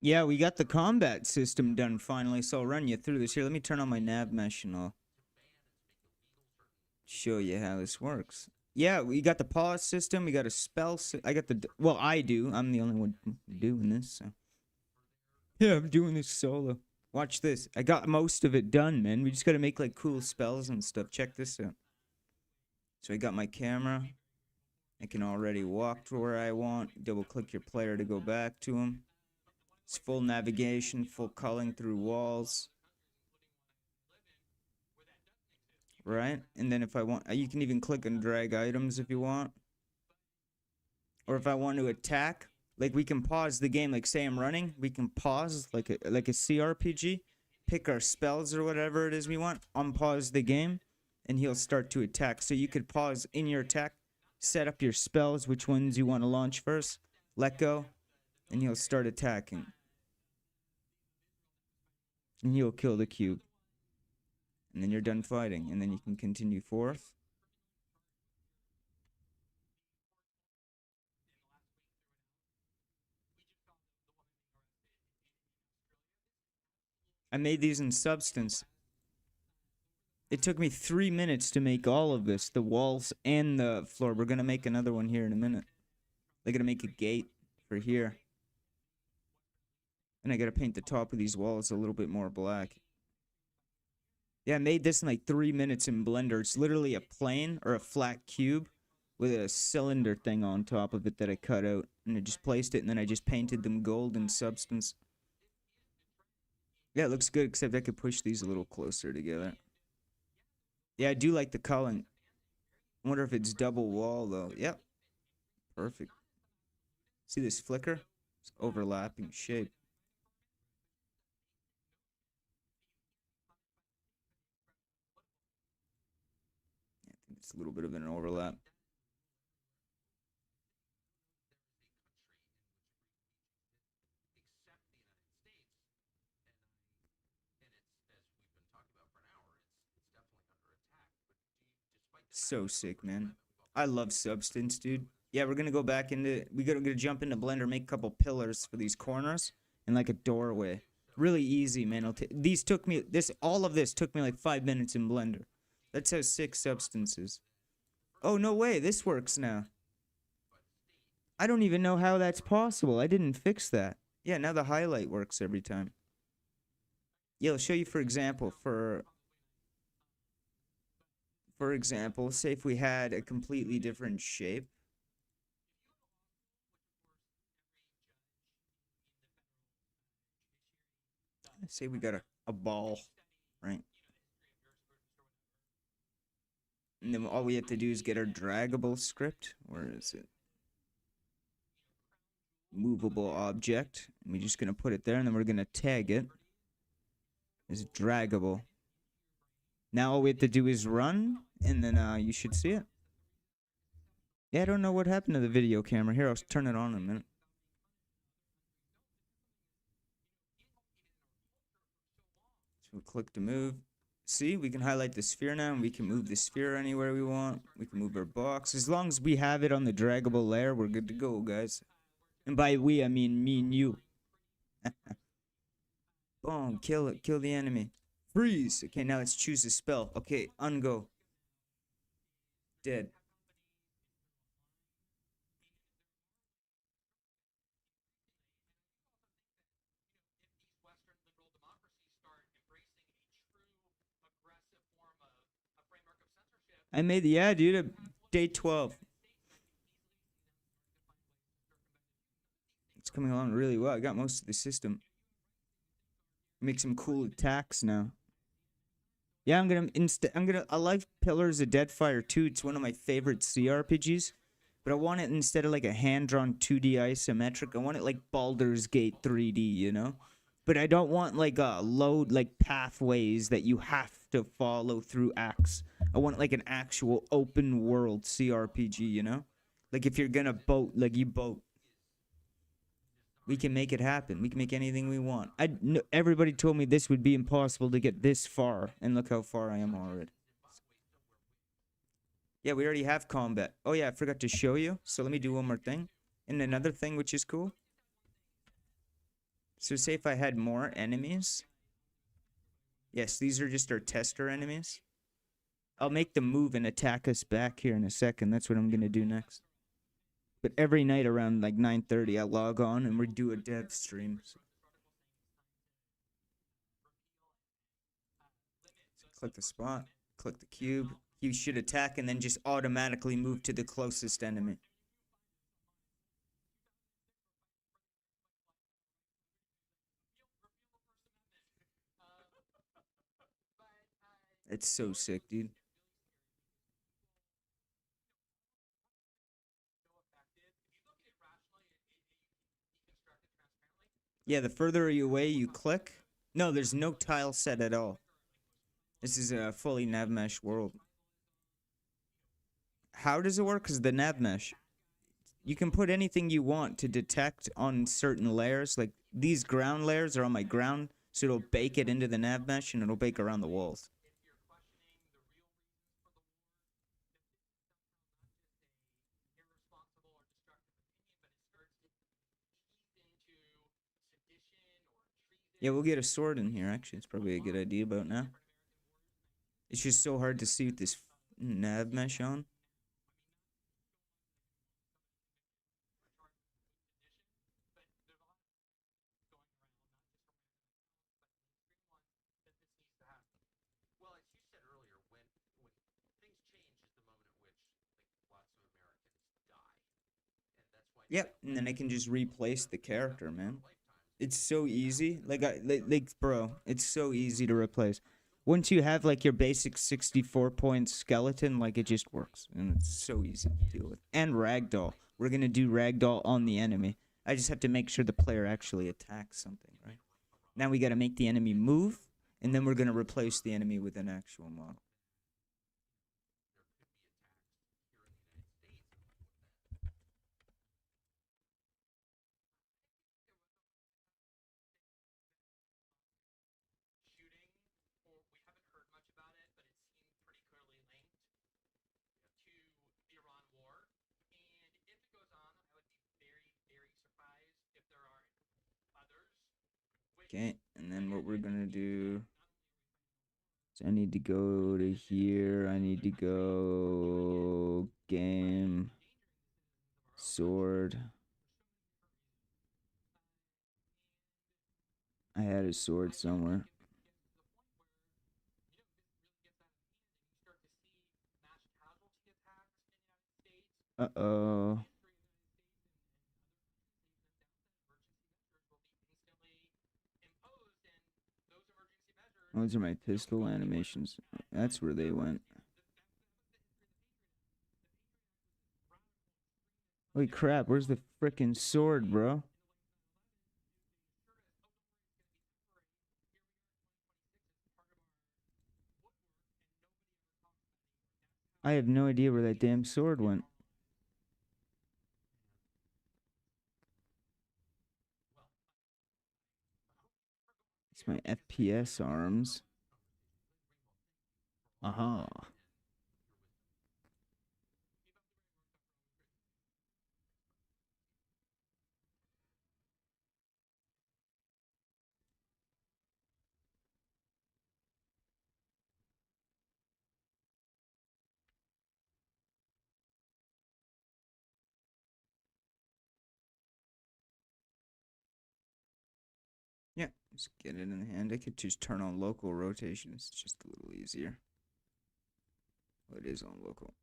Yeah, we got the combat system done finally, so I'll run you through this. Here, let me turn on my nav mesh and I'll show you how this works. Yeah, we got the pause system, we got a spell I got the well, I do. I'm the only one doing this, so. Yeah, I'm doing this solo. Watch this. I got most of it done, man. We just got to make like cool spells and stuff. Check this out. So I got my camera. I can already walk to where I want. Double click your player to go back to him. It's full navigation, full culling through walls. Right? And then if I want, you can even click and drag items if you want. Or if I want to attack, like we can pause the game. Like say I'm running, we can pause like a CRPG, pick our spells or whatever it is we want, unpause the game, and he'll start to attack. So you could pause in your attack, set up your spells, which ones you want to launch first, let go, and he'll start attacking. And he'll kill the cube. And then you're done fighting, and then you can continue forth. I made these in Substance. It took me 3 minutes to make all of this, the walls and the floor. We're going to make another one here in a minute. They're going to make a gate for here. And I got to paint the top of these walls a little bit more black. Yeah, I made this in like 3 minutes in Blender. It's literally a plane or a flat cube with a cylinder thing on top of it that I cut out. And I just placed it, and then I just painted them gold in Substance. Yeah, it looks good, except I could push these a little closer together. Yeah, I do like the culling. I wonder if it's double wall, though. Yep. Perfect. See this flicker? It's overlapping shape. I think it's a little bit of an overlap. So sick, man. I love Substance, dude. Yeah, we're gonna go back into. We gotta jump into Blender, make a couple pillars for these corners, and like a doorway. Really easy, man. These took me. All of this took me like 5 minutes in Blender. That's how sick Substance is. Oh no way! This works now. I don't even know how that's possible. I didn't fix that. Yeah, now the highlight works every time. Yeah, I'll show you for example. For example, say if we had a completely different shape. Say we got a ball, right? And then all we have to do is get our draggable script. Where is it? Movable object. And we're just going to put it there, and then we're going to tag it as draggable. Now all we have to do is run, and then you should see it. Yeah, I don't know what happened to the video camera. Here, I'll turn it on in a minute. So we'll click to move. See, we can highlight the sphere now, and we can move the sphere anywhere we want. We can move our box. As long as we have it on the draggable layer, we're good to go, guys. And by we, I mean me and you. Boom, kill it, kill the enemy. Freeze. Okay, now let's choose a spell. Okay, ungo. Dead. I made the, yeah, dude, day 12. It's coming along really well. I got most of the system. Make some cool attacks now. Yeah, I like Pillars of Deadfire 2. It's one of my favorite CRPGs. But I want it instead of like a hand-drawn 2D isometric. I want it like Baldur's Gate 3D, you know? But I don't want like a load like pathways that you have to follow through acts. I want like an actual open world CRPG, you know? Like if you're gonna boat, like you boat. We can make it happen. We can make anything we want. Everybody told me this would be impossible to get this far, and look how far I am already. Yeah, we already have combat. Oh yeah, I forgot to show you. So let me do one more thing. And another thing which is cool. So say if I had more enemies. Yes, these are just our tester enemies. I'll make them move and attack us back here in a second. That's what I'm going to do next. But every night around like 9:30, I log on and we do a dev stream. So click the spot, click the cube. You should attack and then just automatically move to the closest enemy. It's so sick, dude. Yeah, the further away you click. No, there's no tile set at all. This is a fully nav mesh world. How does it work? Because the nav mesh, you can put anything you want to detect on certain layers. Like these ground layers are on my ground, so it'll bake it into the nav mesh and it'll bake around the walls. Yeah, we'll get a sword in here, actually. It's probably a good idea about now. It's just so hard to see with this nav mesh on. Yep, and then I can just replace the character, man. It's so easy. Like, bro, it's so easy to replace. Once you have like your basic 64-point skeleton, like it just works, and it's so easy to deal with. And ragdoll. We're gonna do ragdoll on the enemy. I just have to make sure the player actually attacks something, right? Now we gotta make the enemy move, and then we're gonna replace the enemy with an actual model. Okay, and then what we're gonna do is I need to go to here. I need to go game sword. I had a sword somewhere. Uh-oh. Those are my pistol animations. That's where they went. Holy crap, where's the frickin' sword, bro? I have no idea where that damn sword went. It's my FPS arms. Aha. Yeah, just get it in the hand. I could just turn on local rotation. It's just a little easier. Well, it is on local.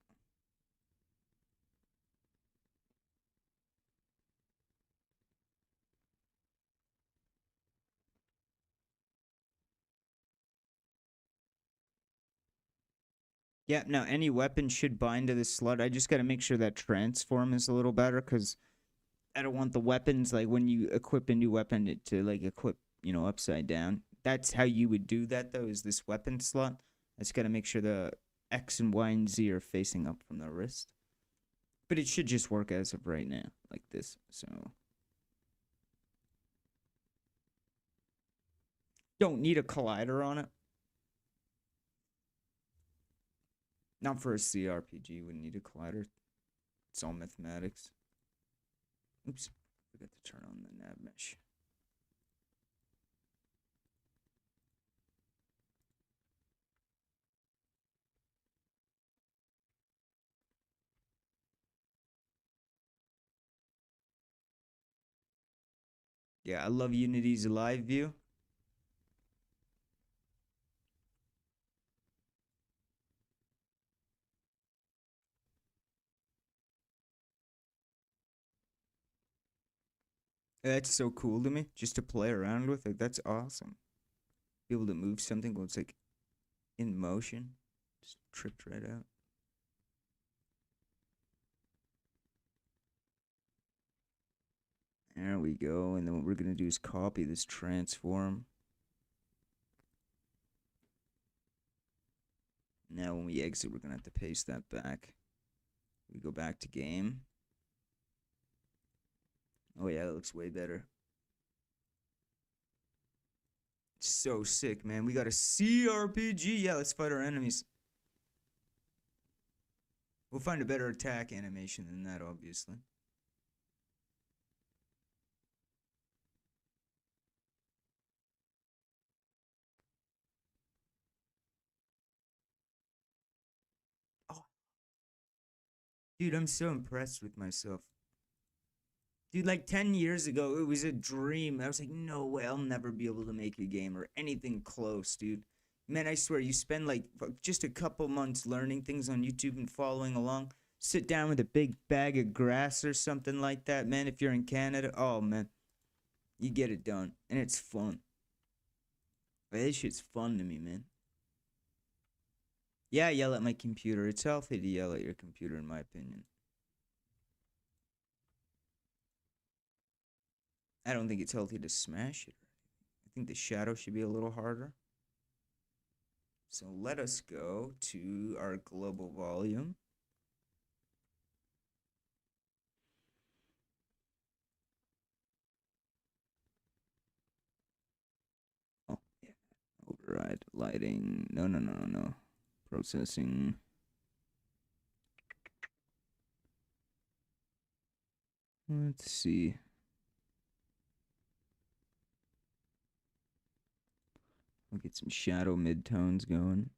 Yeah, now any weapon should bind to the slot. I just got to make sure that transform is a little better because I don't want the weapons, like when you equip a new weapon, to like equip, upside down. That's how you would do that, though, is this weapon slot. I just got to make sure the X and Y and Z are facing up from the wrist. But it should just work as of right now, like this, so. Don't need a collider on it. Not for a CRPG, wouldn't need a collider. It's all mathematics. Oops, forgot to turn on the nav mesh. Yeah, I love Unity's live view. That's so cool to me, just to play around with it. That's awesome. Be able to move something when it's like in motion. Just tripped right out. There we go. And then what we're going to do is copy this transform. Now when we exit, we're going to have to paste that back. We go back to game. Oh yeah, that looks way better. So sick, man. We got a CRPG. Yeah, let's fight our enemies. We'll find a better attack animation than that, obviously. Oh, dude, I'm so impressed with myself. Dude, like 10 years ago, it was a dream. I was like, no way, I'll never be able to make a game or anything close, dude. Man, I swear, you spend like just a couple months learning things on YouTube and following along. Sit down with a big bag of grass or something like that, man. If you're in Canada, oh man, you get it done. And it's fun. Like, this shit's fun to me, man. Yeah, I yell at my computer. It's healthy to yell at your computer, in my opinion. I don't think it's healthy to smash it. I think the shadow should be a little harder. So let us go to our global volume. Oh, yeah. Override lighting. No. Processing. Let's see. We'll get some shadow midtones going.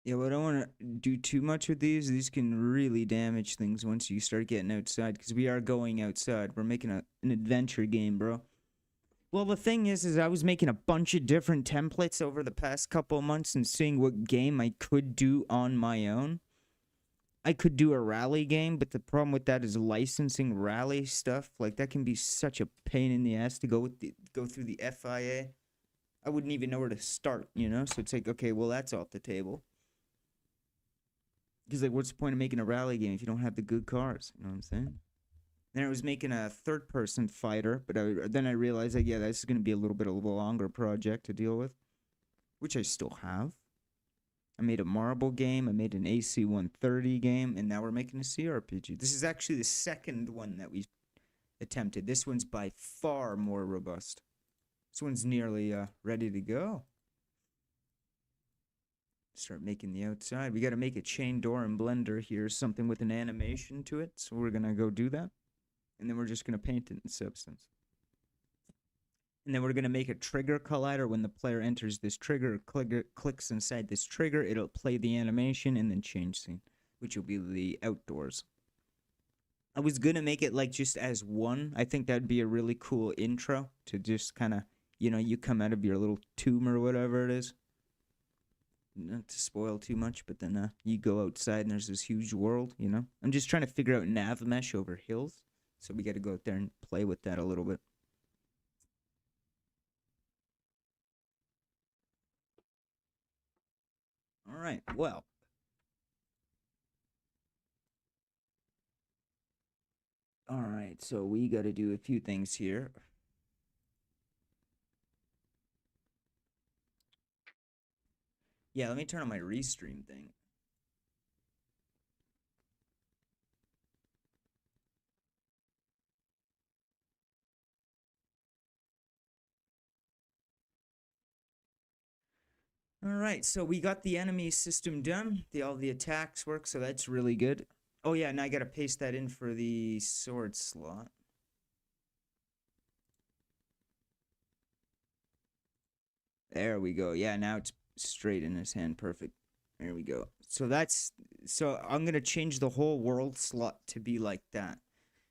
Yeah, but I don't want to do too much with these. These can really damage things once you start getting outside, because we are going outside. We're making an adventure game, bro. Well, the thing is I was making a bunch of different templates over the past couple months and seeing what game I could do on my own. I could do a rally game, but the problem with that is licensing rally stuff. Like, that can be such a pain in the ass to go through the FIA. I wouldn't even know where to start, you know? So it's like, okay, well, that's off the table. Because, like, what's the point of making a rally game if you don't have the good cars? You know what I'm saying? Then I was making a third-person fighter, but then I realized that, yeah, this is going to be a little bit of a longer project to deal with, which I still have. I made a marble game, I made an AC-130 game, and now we're making a CRPG. This is actually the second one that we attempted. This one's by far more robust. This one's nearly ready to go. Start making the outside. We got to make a chain door in Blender here, something with an animation to it, so we're going to go do that. And then we're just going to paint it in Substance. And then we're going to make a trigger collider. When the player enters this trigger, clicks inside this trigger, it'll play the animation and then change scene, which will be the outdoors. I was going to make it like just as one. I think that'd be a really cool intro to just kind of, you know, you come out of your little tomb or whatever it is. Not to spoil too much, but then you go outside and there's this huge world, you know? I'm just trying to figure out nav mesh over hills. So we got to go out there and play with that a little bit. All right, well. All right, so we got to do a few things here. Yeah, let me turn on my restream thing. All right, so we got the enemy system done. All the attacks work, so that's really good. Oh yeah, and I gotta paste that in for the sword slot. There we go. Yeah, now it's straight in his hand. Perfect. There we go. So I'm gonna change the whole world slot to be like that.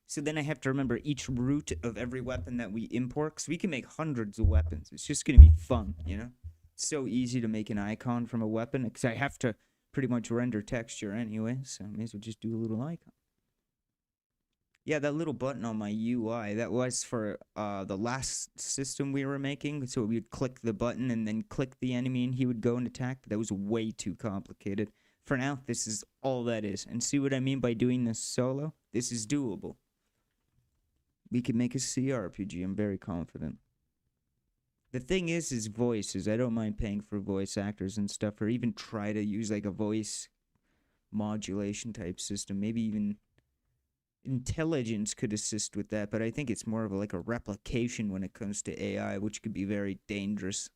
So then I have to remember each root of every weapon that we import, because we can make hundreds of weapons. It's just gonna be fun, you know? It's so easy to make an icon from a weapon, because I have to pretty much render texture anyway, so I may as well just do a little icon. Yeah, that little button on my UI, that was for the last system we were making. So we would click the button and then click the enemy and he would go and attack. That was way too complicated. For now, this is all that is. And see what I mean by doing this solo? This is doable. We can make a CRPG, I'm very confident. The thing is voices. I don't mind paying for voice actors and stuff, or even try to use like a voice modulation type system. Maybe even intelligence could assist with that, but I think it's more of like a replication when it comes to AI, which could be very dangerous.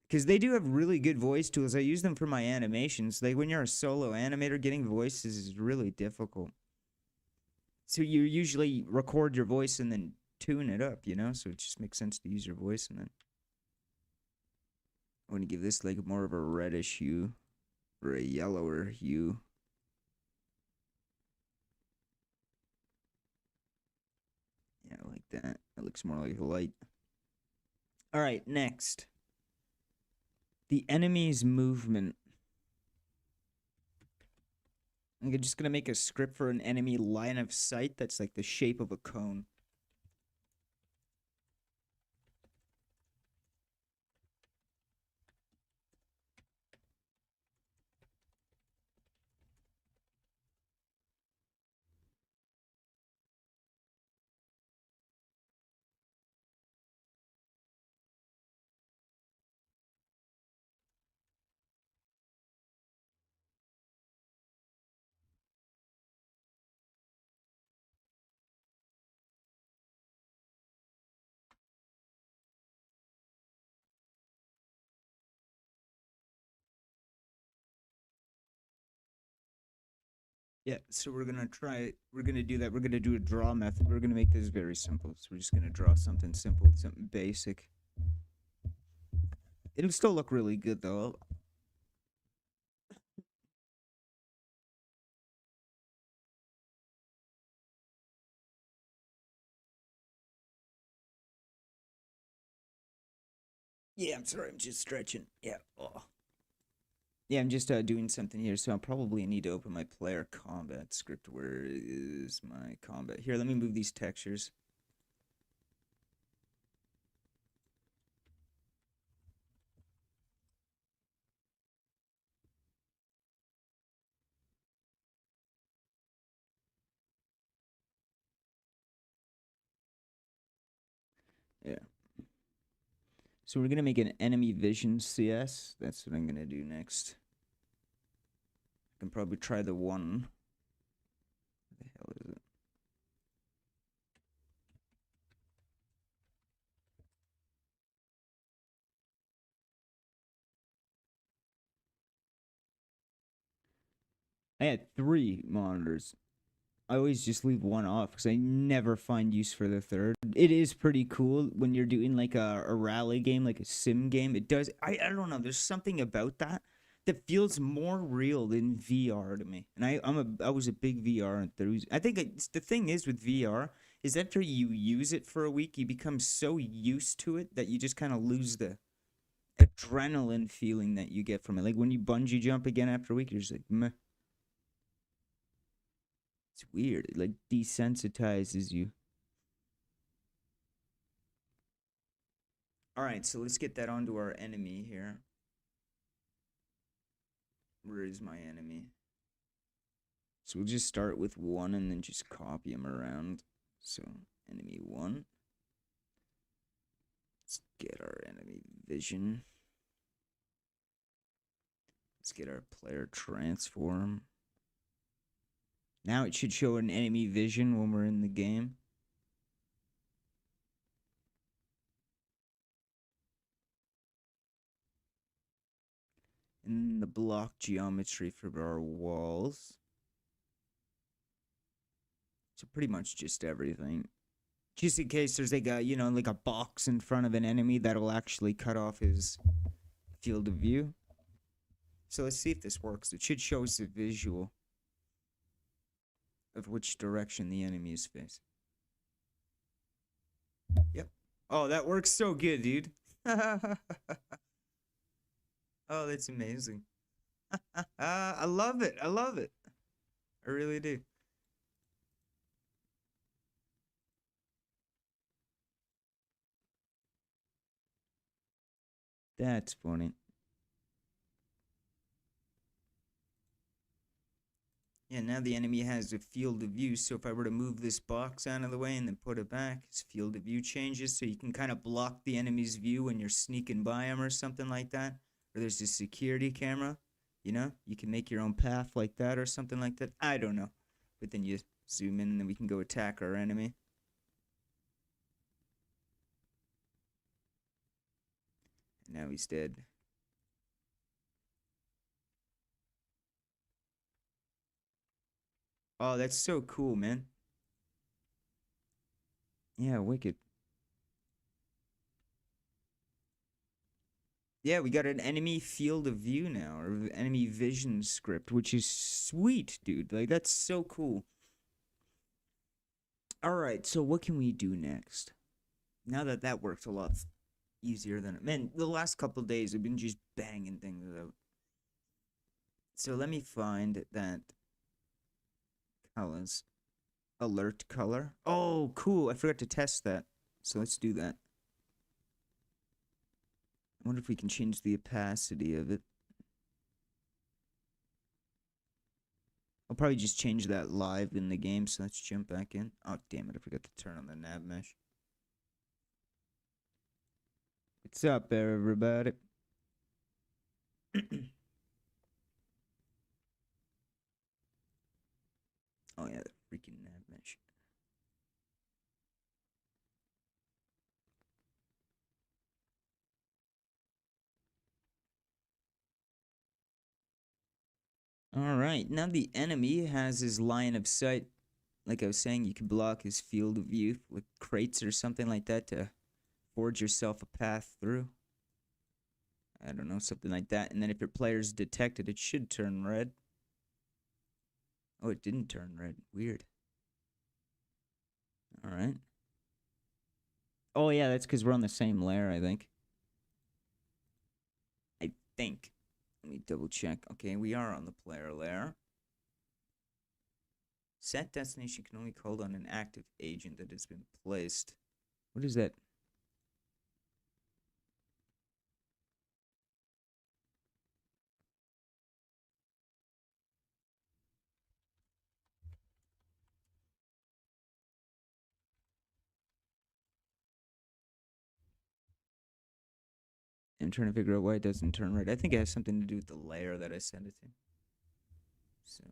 Because they do have really good voice tools. I use them for my animations. Like when you're a solo animator, getting voices is really difficult. So you usually record your voice and then tune it up, you know? So it just makes sense to use your voice. And then I want to give this like more of a reddish hue. Or a yellower hue. Yeah, I like that. It looks more like a light. Alright, next. The enemy's movement. I'm just gonna make a script for an enemy line of sight that's like the shape of a cone. Yeah, so we're gonna do that. We're gonna do a draw method. We're gonna make this very simple. So we're just gonna draw something simple, something basic. It'll still look really good though. Yeah, I'm sorry, I'm just stretching. Yeah. Oh. Yeah, I'm just doing something here, so I'll probably need to open my player combat script. Where is my combat? Here, let me move these textures. Yeah. So we're gonna make an enemy vision CS. That's what I'm gonna do next. I can probably try the one. What the hell is it? I had 3 monitors. I always just leave one off because I never find use for the third. It is pretty cool when you're doing like a rally game, like a sim game. It does. I don't know. There's something about that that feels more real than VR to me. And I was a big VR enthusiast. I think the thing is with VR is after you use it for a week, you become so used to it that you just kind of lose the adrenaline feeling that you get from it. Like when you bungee jump again after a week, you're just like, meh. It's weird. It like desensitizes you. All right, so let's get that onto our enemy here. Where is my enemy? So we'll just start with 1 and then just copy him around. So enemy 1. Let's get our enemy vision. Let's get our player transform. Now it should show an enemy vision when we're in the game. And the block geometry for our walls. So pretty much just everything. Just in case there's like a, you know, like a box in front of an enemy that'll actually cut off his field of view. So let's see if this works. It should show us a visual of which direction the enemy is facing. Yep. Oh, that works so good, dude. Oh, that's amazing. I love it. I love it. I really do. That's funny. Yeah, now the enemy has a field of view, so if I were to move this box out of the way and then put it back, his field of view changes, so you can kind of block the enemy's view when you're sneaking by him or something like that. Or there's a security camera, you know? You can make your own path like that or something like that. I don't know. But then you zoom in and then we can go attack our enemy. And now he's dead. Oh, that's so cool, man. Yeah, wicked. Yeah, we got an enemy field of view now, or enemy vision script, which is sweet, dude. Like, that's so cool. Alright, so what can we do next? Now that that works a lot easier than... Man, the last couple of days have been just banging things out. So let me find that colors. Alert color. Oh, cool. I forgot to test that. So let's do that. I wonder if we can change the opacity of it. I'll probably just change that live in the game, so let's jump back in. Oh, damn it, I forgot to turn on the nav mesh. What's up there, everybody? Oh, yeah, the freaking nav mesh. Alright, now the enemy has his line of sight. Like I was saying, you can block his field of view with crates or something like that to forge yourself a path through. I don't know, something like that. And then if your player's detected, it should turn red. Oh, it didn't turn red. Weird. Alright. Oh, yeah, that's because we're on the same layer, I think. I think. Let me double check. Okay, we are on the player layer. Set destination can only call on an active agent that has been placed. What is that? I'm trying to figure out why it doesn't turn red. I think it has something to do with the layer that I sent it to. So...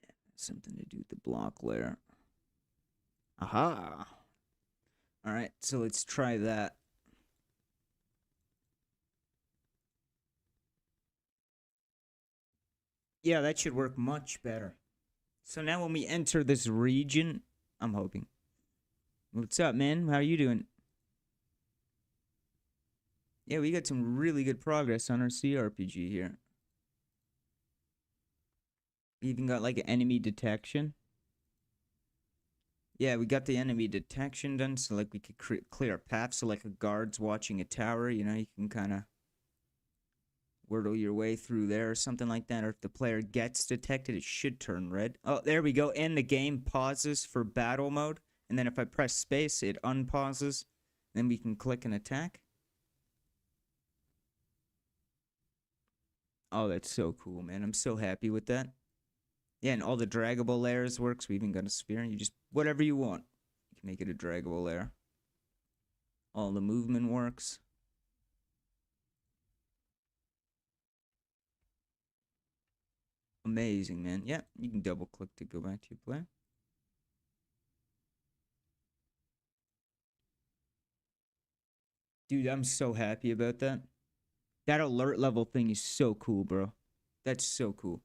yeah, something to do with the block layer. Aha! Alright, so let's try that. Yeah, that should work much better. So now when we enter this region, I'm hoping. What's up, man? How are you doing? Yeah, we got some really good progress on our CRPG here. We even got like enemy detection. Yeah, we got the enemy detection done, so like we could clear a path. So like a guard's watching a tower, you know, you can kind of wordle your way through there or something like that. Or if the player gets detected, it should turn red. Oh, there we go. And the game pauses for battle mode. And then if I press space, it unpauses. Then we can click and attack. Oh, that's so cool, man. I'm so happy with that. Yeah, and all the draggable layers works. We even got a spear. You just, whatever you want. You can make it a draggable layer. All the movement works. Amazing, man. Yeah, you can double click to go back to your player. Dude, I'm so happy about that. That alert level thing is so cool, bro. That's so cool.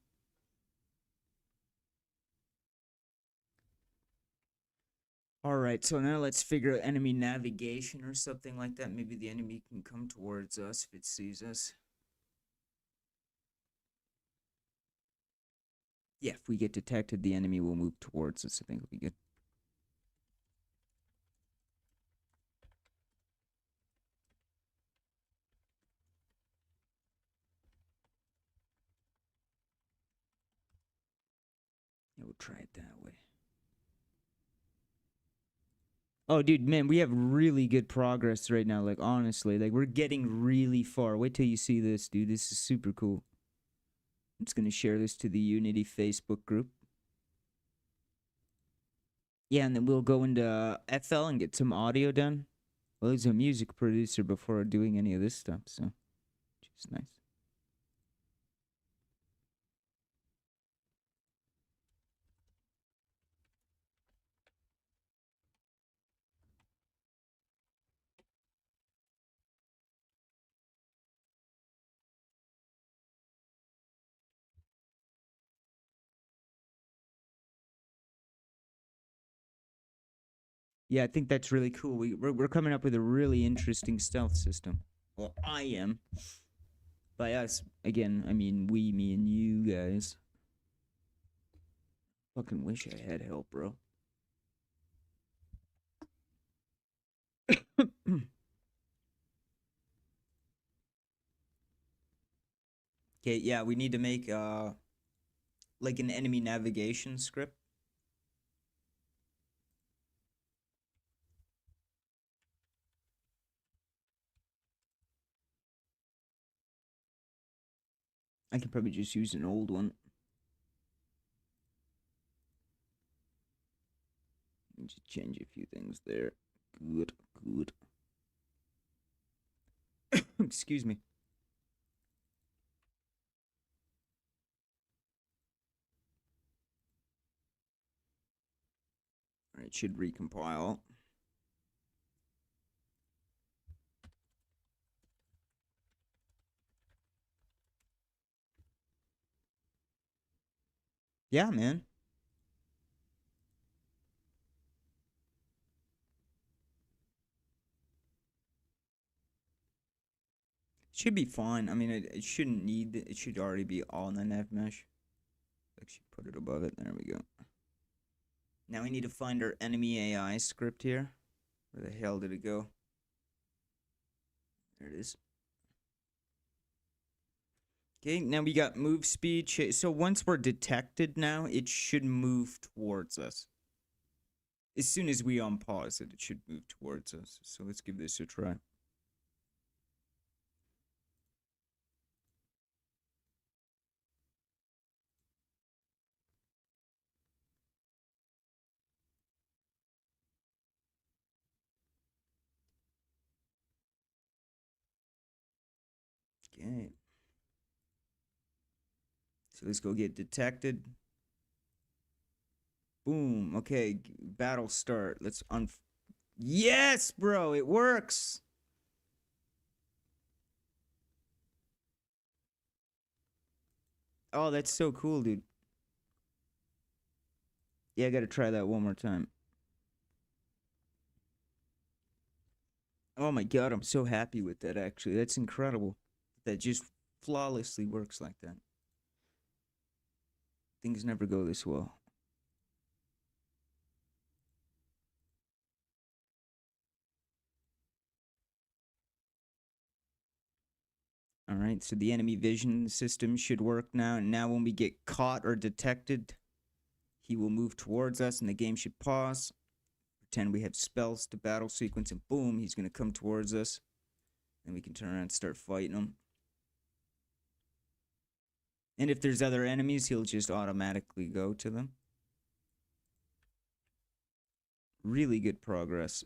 All right, so now let's figure out enemy navigation or something like that. Maybe the enemy can come towards us if it sees us. Yeah, if we get detected, the enemy will move towards us. I think it'll be good. Yeah, we'll try it that way. Oh, dude, man, we have really good progress right now. Like, honestly, like, we're getting really far. Wait till you see this, dude. This is super cool. I'm just gonna share this to the Unity Facebook group. Yeah, and then we'll go into FL and get some audio done. Well, he's a music producer before doing any of this stuff, so just nice. Yeah, I think that's really cool. We're coming up with a really interesting stealth system. Well, I am. By us, again, I mean we, me, and you guys. Fucking wish I had help, bro. Okay, yeah, we need to make like an enemy navigation script. I could probably just use an old one. Just change a few things there. Good, good. Excuse me. All right, should recompile. Yeah, man. Should be fine. I mean, it shouldn't need. It should already be on the nav mesh. Actually, put it above it. There we go. Now we need to find our enemy AI script here. Where the hell did it go? There it is. Okay, now we got move speed. So once we're detected now, it should move towards us. As soon as we unpause it, it should move towards us. So let's give this a try. Okay. So let's go get detected. Boom. Okay, battle start. Let's Yes, bro, it works. Oh, that's so cool, dude. Yeah, I gotta try that one more time. Oh my god, I'm so happy with that, actually. That's incredible. That just flawlessly works like that. Things never go this well. Alright, so the enemy vision system should work now. And now when we get caught or detected, he will move towards us and the game should pause. Pretend we have spells to battle sequence and boom, he's gonna come towards us. And we can turn around and start fighting him. And if there's other enemies, he'll just automatically go to them. Really good progress.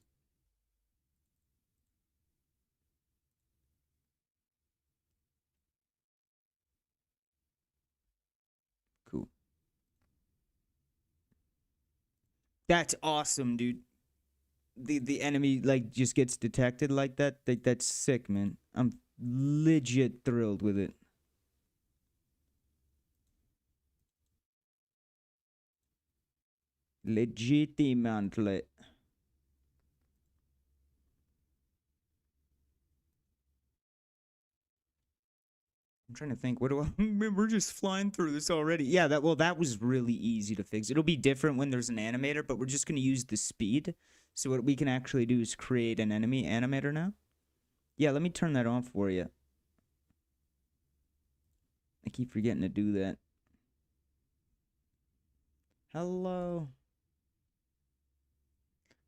Cool. That's awesome, dude. the enemy like just gets detected like that. That's sick, man. I'm legit thrilled with it. Legitimately. I'm trying to think. What do I? We're just flying through this already. Yeah, that was really easy to fix. It'll be different when there's an animator, but we're just gonna use the speed. So what we can actually do is create an enemy animator now. Yeah, let me turn that on for you. I keep forgetting to do that. Hello.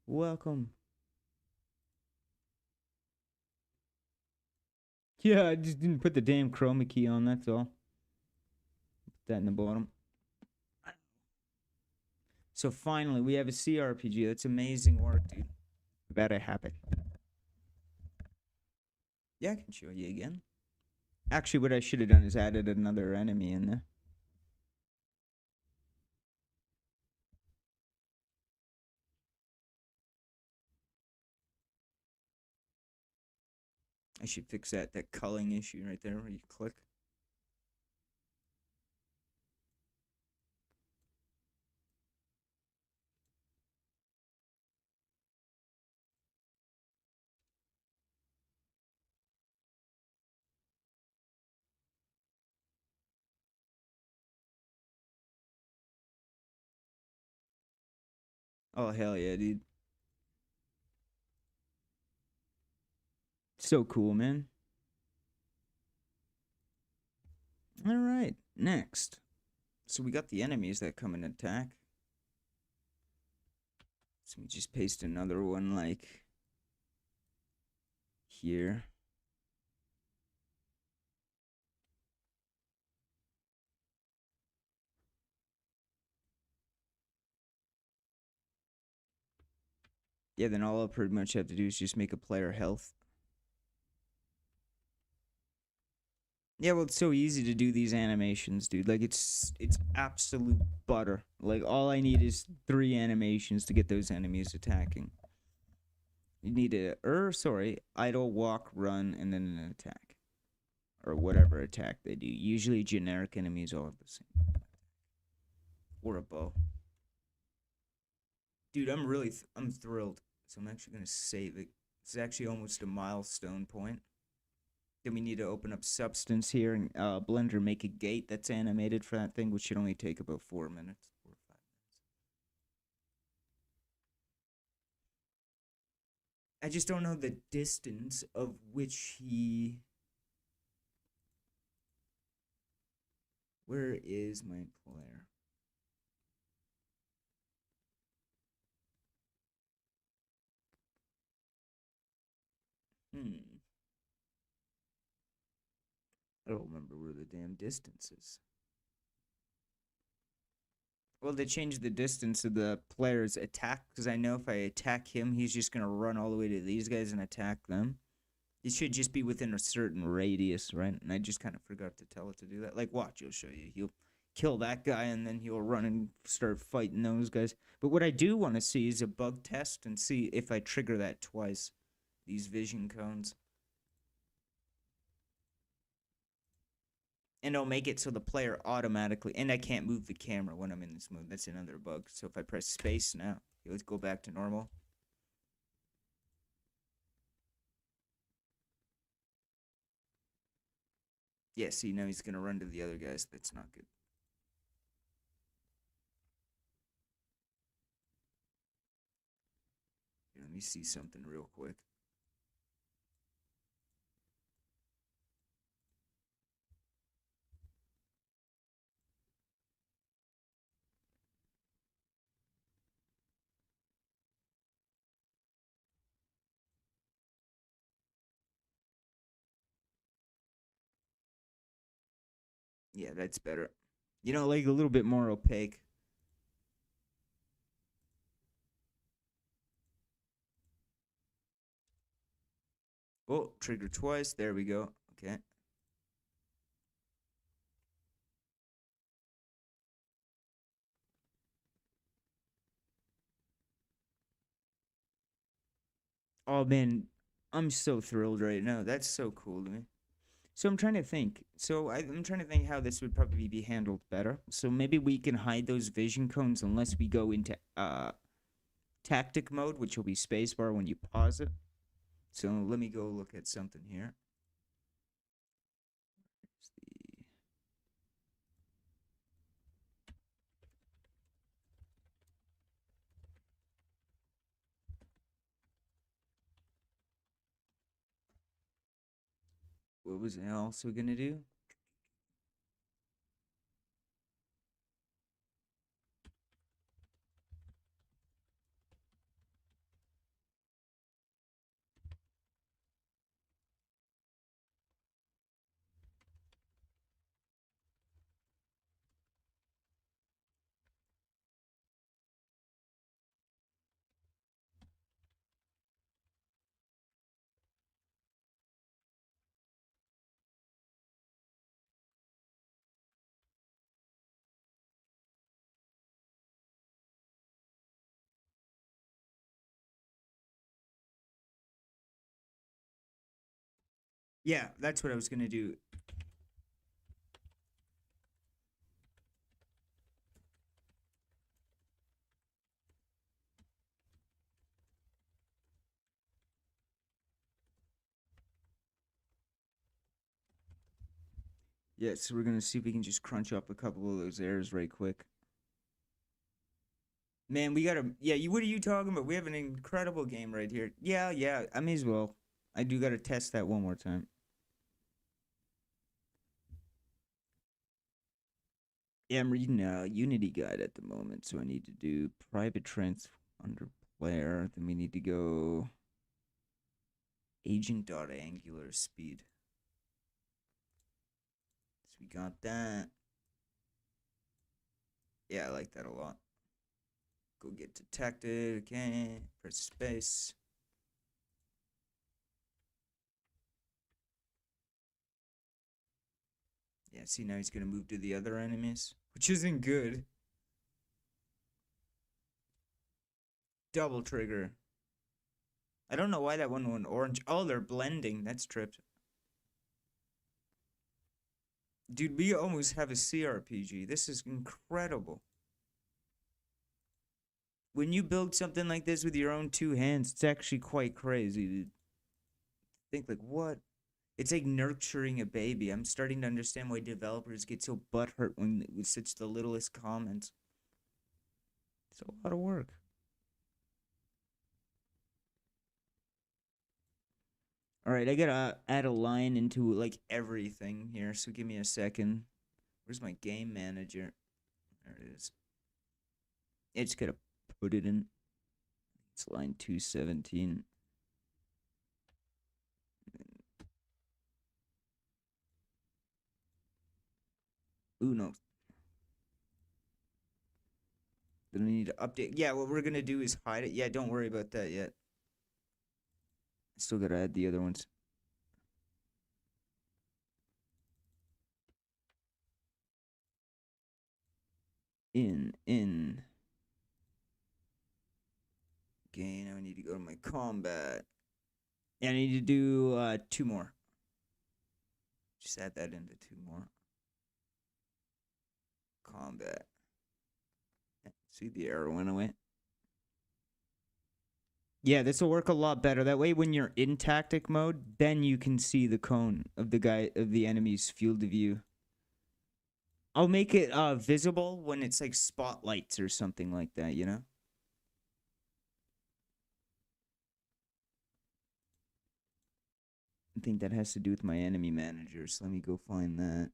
Welcome. Yeah, I just didn't put the damn chroma key on, that's all. Put that in the bottom. So finally, we have a CRPG. That's amazing work, dude. Glad I have it. Yeah, I can show you again. Actually, what I should have done is added another enemy in there. I should fix that culling issue right there where you click. Oh, hell yeah, dude. So cool, man. All right, next. So we got the enemies that come and attack. So we just paste another one like here. Yeah, then all I pretty much have to do is just make a player health. Yeah, well, it's so easy to do these animations, dude. Like, it's absolute butter. Like, all I need is 3 animations to get those enemies attacking. You need idle, walk, run, and then an attack. Or whatever attack they do. Usually generic enemies all have the same. Or a bow. Dude, I'm thrilled. So I'm actually gonna save it. It's actually almost a milestone point. Then we need to open up Substance here and Blender make a gate that's animated for that thing, which should only take about 4 minutes. 4 or 5 minutes. I just don't know the distance of which he... Where is my player? I don't remember where the damn distance is. Well, they changed the distance of the player's attack, because I know if I attack him, he's just going to run all the way to these guys and attack them. It should just be within a certain radius, right? And I just kind of forgot to tell it to do that. Like, watch, I'll show you. He'll kill that guy, and then he'll run and start fighting those guys. But what I do want to see is a bug test and see if I trigger that twice. These vision cones. And it'll make it so the player automatically... And I can't move the camera when I'm in this mode. That's another bug. So if I press space now, let's go back to normal. Yeah, see, now he's going to run to the other guys. That's not good. Here, let me see something real quick. Yeah, that's better. You know, like a little bit more opaque. Oh, trigger twice. There we go. Okay. Oh man, I'm so thrilled right now. That's so cool to me. So I'm trying to think. I'm trying to think how this would probably be handled better. So maybe we can hide those vision cones unless we go into tactic mode, which will be spacebar when you pause it. So let me go look at something here. What was I also gonna do? Yeah, that's what I was gonna do. Yeah, so we're gonna see if we can just crunch up a couple of those errors right quick. Man, we gotta. Yeah, you. What are you talking about? We have an incredible game right here. Yeah, yeah. I may as well. I do gotta test that one more time. Yeah, I'm reading a Unity guide at the moment, so I need to do private trans under player. Then we need to go agent.angular speed. So we got that. Yeah, I like that a lot. Go get detected. Okay, press space. Yeah, see now he's gonna move to the other enemies, which isn't good. Double trigger. I don't know why that one went orange. Oh, they're blending. That's tripped. Dude, we almost have a CRPG. This is incredible. When you build something like this with your own two hands, it's actually quite crazy to think like what? It's like nurturing a baby. I'm starting to understand why developers get so butthurt when with such the littlest comments. It's a lot of work. All right, I gotta add a line into like everything here. So give me a second. Where's my game manager? There it is. I just gotta put it in. It's line 217. Ooh, no. Then I need to update. Yeah, what we're gonna do is hide it. Yeah, don't worry about that yet. I still gotta add the other ones. In. Okay, now I need to go to my combat. Yeah, I need to do two more. Just add that into two more. Combat. Yeah, see, the arrow went away. Yeah, this will work a lot better. That way, when you're in tactic mode, then you can see the cone of the enemy's field of view. I'll make it visible when it's like spotlights or something like that, you know? I think that has to do with my enemy manager, so let me go find that.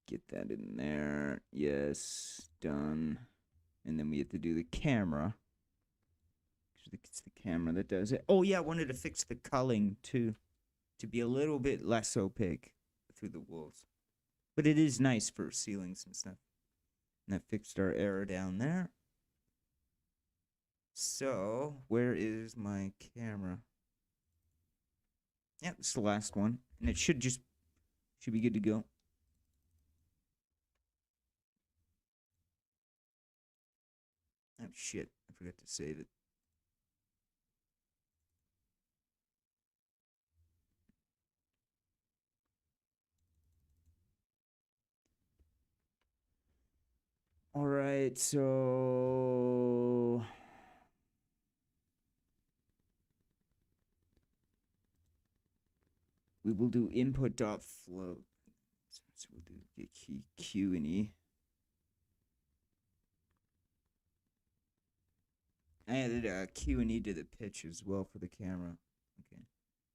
Get that in there. Yes, done. And then we have to do the camera. It's the camera that does it. Oh yeah, I wanted to fix the culling too, to be a little bit less opaque through the walls. But it is nice for ceilings and stuff. And I fixed our error down there. So, where is my camera? Yeah, it's the last one. And it should be good to go. Oh shit! I forgot to save it. All right, so we will do input dot float. So we'll do the key Q and E. I added Q and E to the pitch as well for the camera. Okay.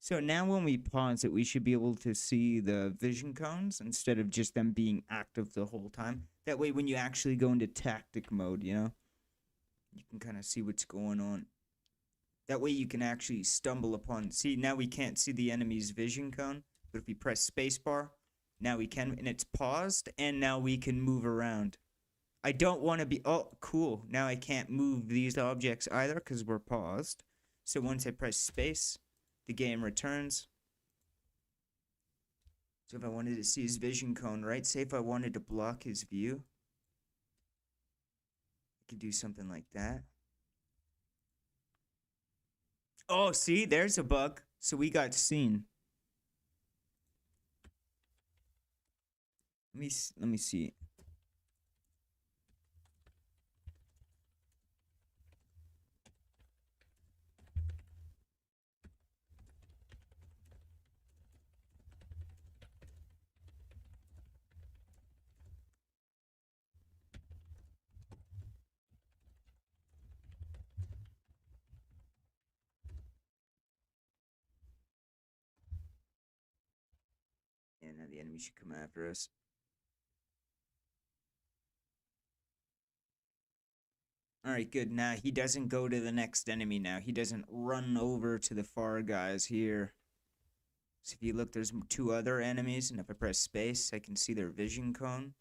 So now when we pause it, we should be able to see the vision cones instead of just them being active the whole time. That way, when you actually go into tactic mode, you know, you can kind of see what's going on. That way you can actually stumble upon. See, now we can't see the enemy's vision cone, but if we press spacebar, now we can, and it's paused, and now we can move around. I don't want to be. Oh, cool. Now I can't move these objects either because we're paused. So once I press space, the game returns. So if I wanted to see his vision cone, right? Say if I wanted to block his view, I could do something like that. Oh, see, there's a bug. So we got seen. Let me see. Yeah, now the enemy should come after us. All right, good. Now he doesn't go to the next enemy now. He doesn't run over to the far guys here. So if you look, there's two other enemies, and if I press space, I can see their vision cone.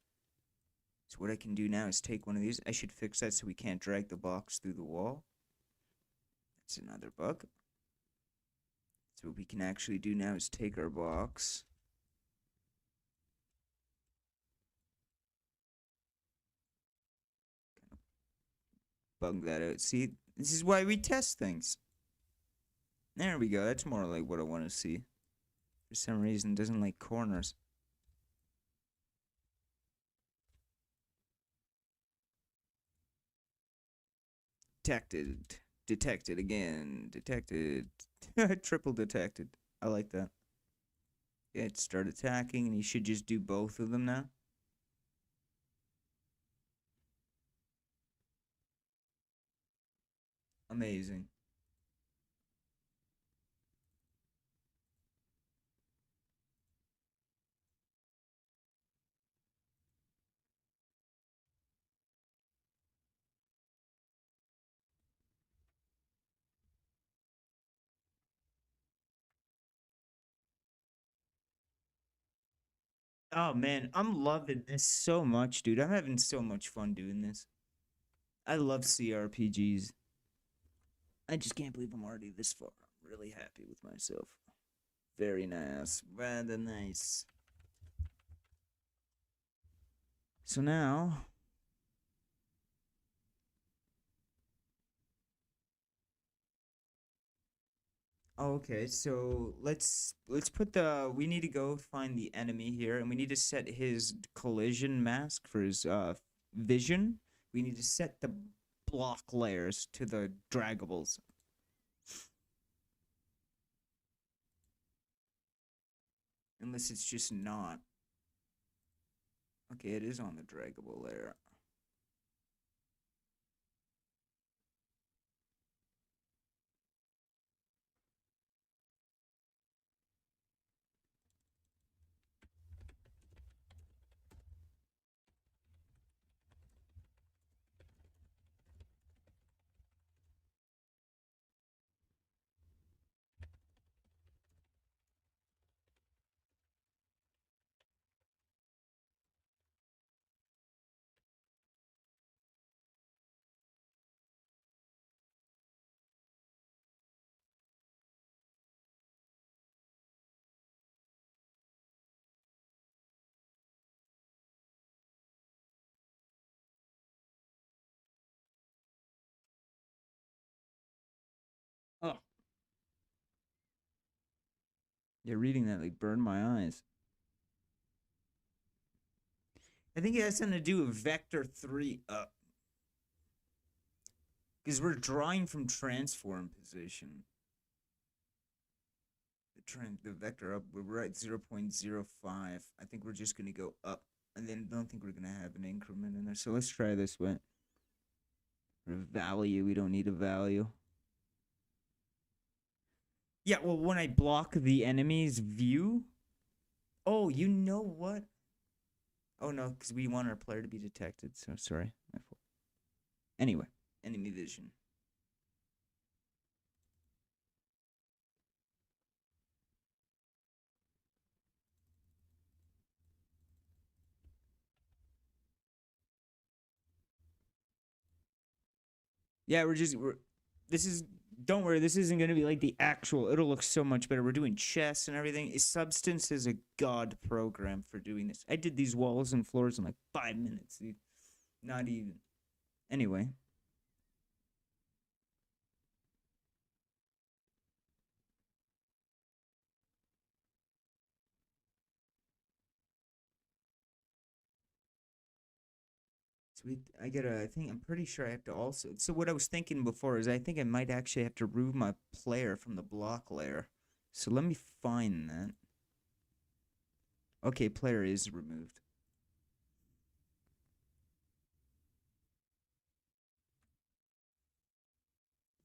So what I can do now is take one of these. I should fix that so we can't drag the box through the wall. That's another bug. So what we can actually do now is take our box. Bug that out. See, this is why we test things. There we go. That's more like what I want to see. For some reason, it doesn't like corners. Detected. Detected again. Detected. Triple detected. I like that. Yeah, start attacking, and he should just do both of them now. Amazing. Oh man, I'm loving this so much, dude. I'm having so much fun doing this. I love CRPGs. I just can't believe I'm already this far. I'm really happy with myself. Very nice. Rather nice. So now, oh, okay. So let's put the we need to go find the enemy here, and we need to set his collision mask for his vision. We need to set the block layers to the draggables. Unless it's just not. Okay, it is on the draggable layer. Yeah, reading that like burned my eyes. I think it has something to do with vector 3 up. Because we're drawing from transform position. The vector up, we're at 0.05. I think we're just going to go up. And then I don't think we're going to have an increment in there. So let's try this way. For value, we don't need a value. Yeah, well, when I block the enemy's view... Oh, you know what? Oh, no, because we want our player to be detected. So, sorry. My fault. Anyway, enemy vision. Yeah, this is, don't worry, this isn't going to be like the actual, it'll look so much better. We're doing chess and everything. Substance is a god program for doing this. I did these walls and floors in like 5 minutes, dude. Not even. Anyway. So I'm pretty sure I have to also, so what I was thinking before is I think I might actually have to remove my player from the block layer. So let me find that. Okay, player is removed.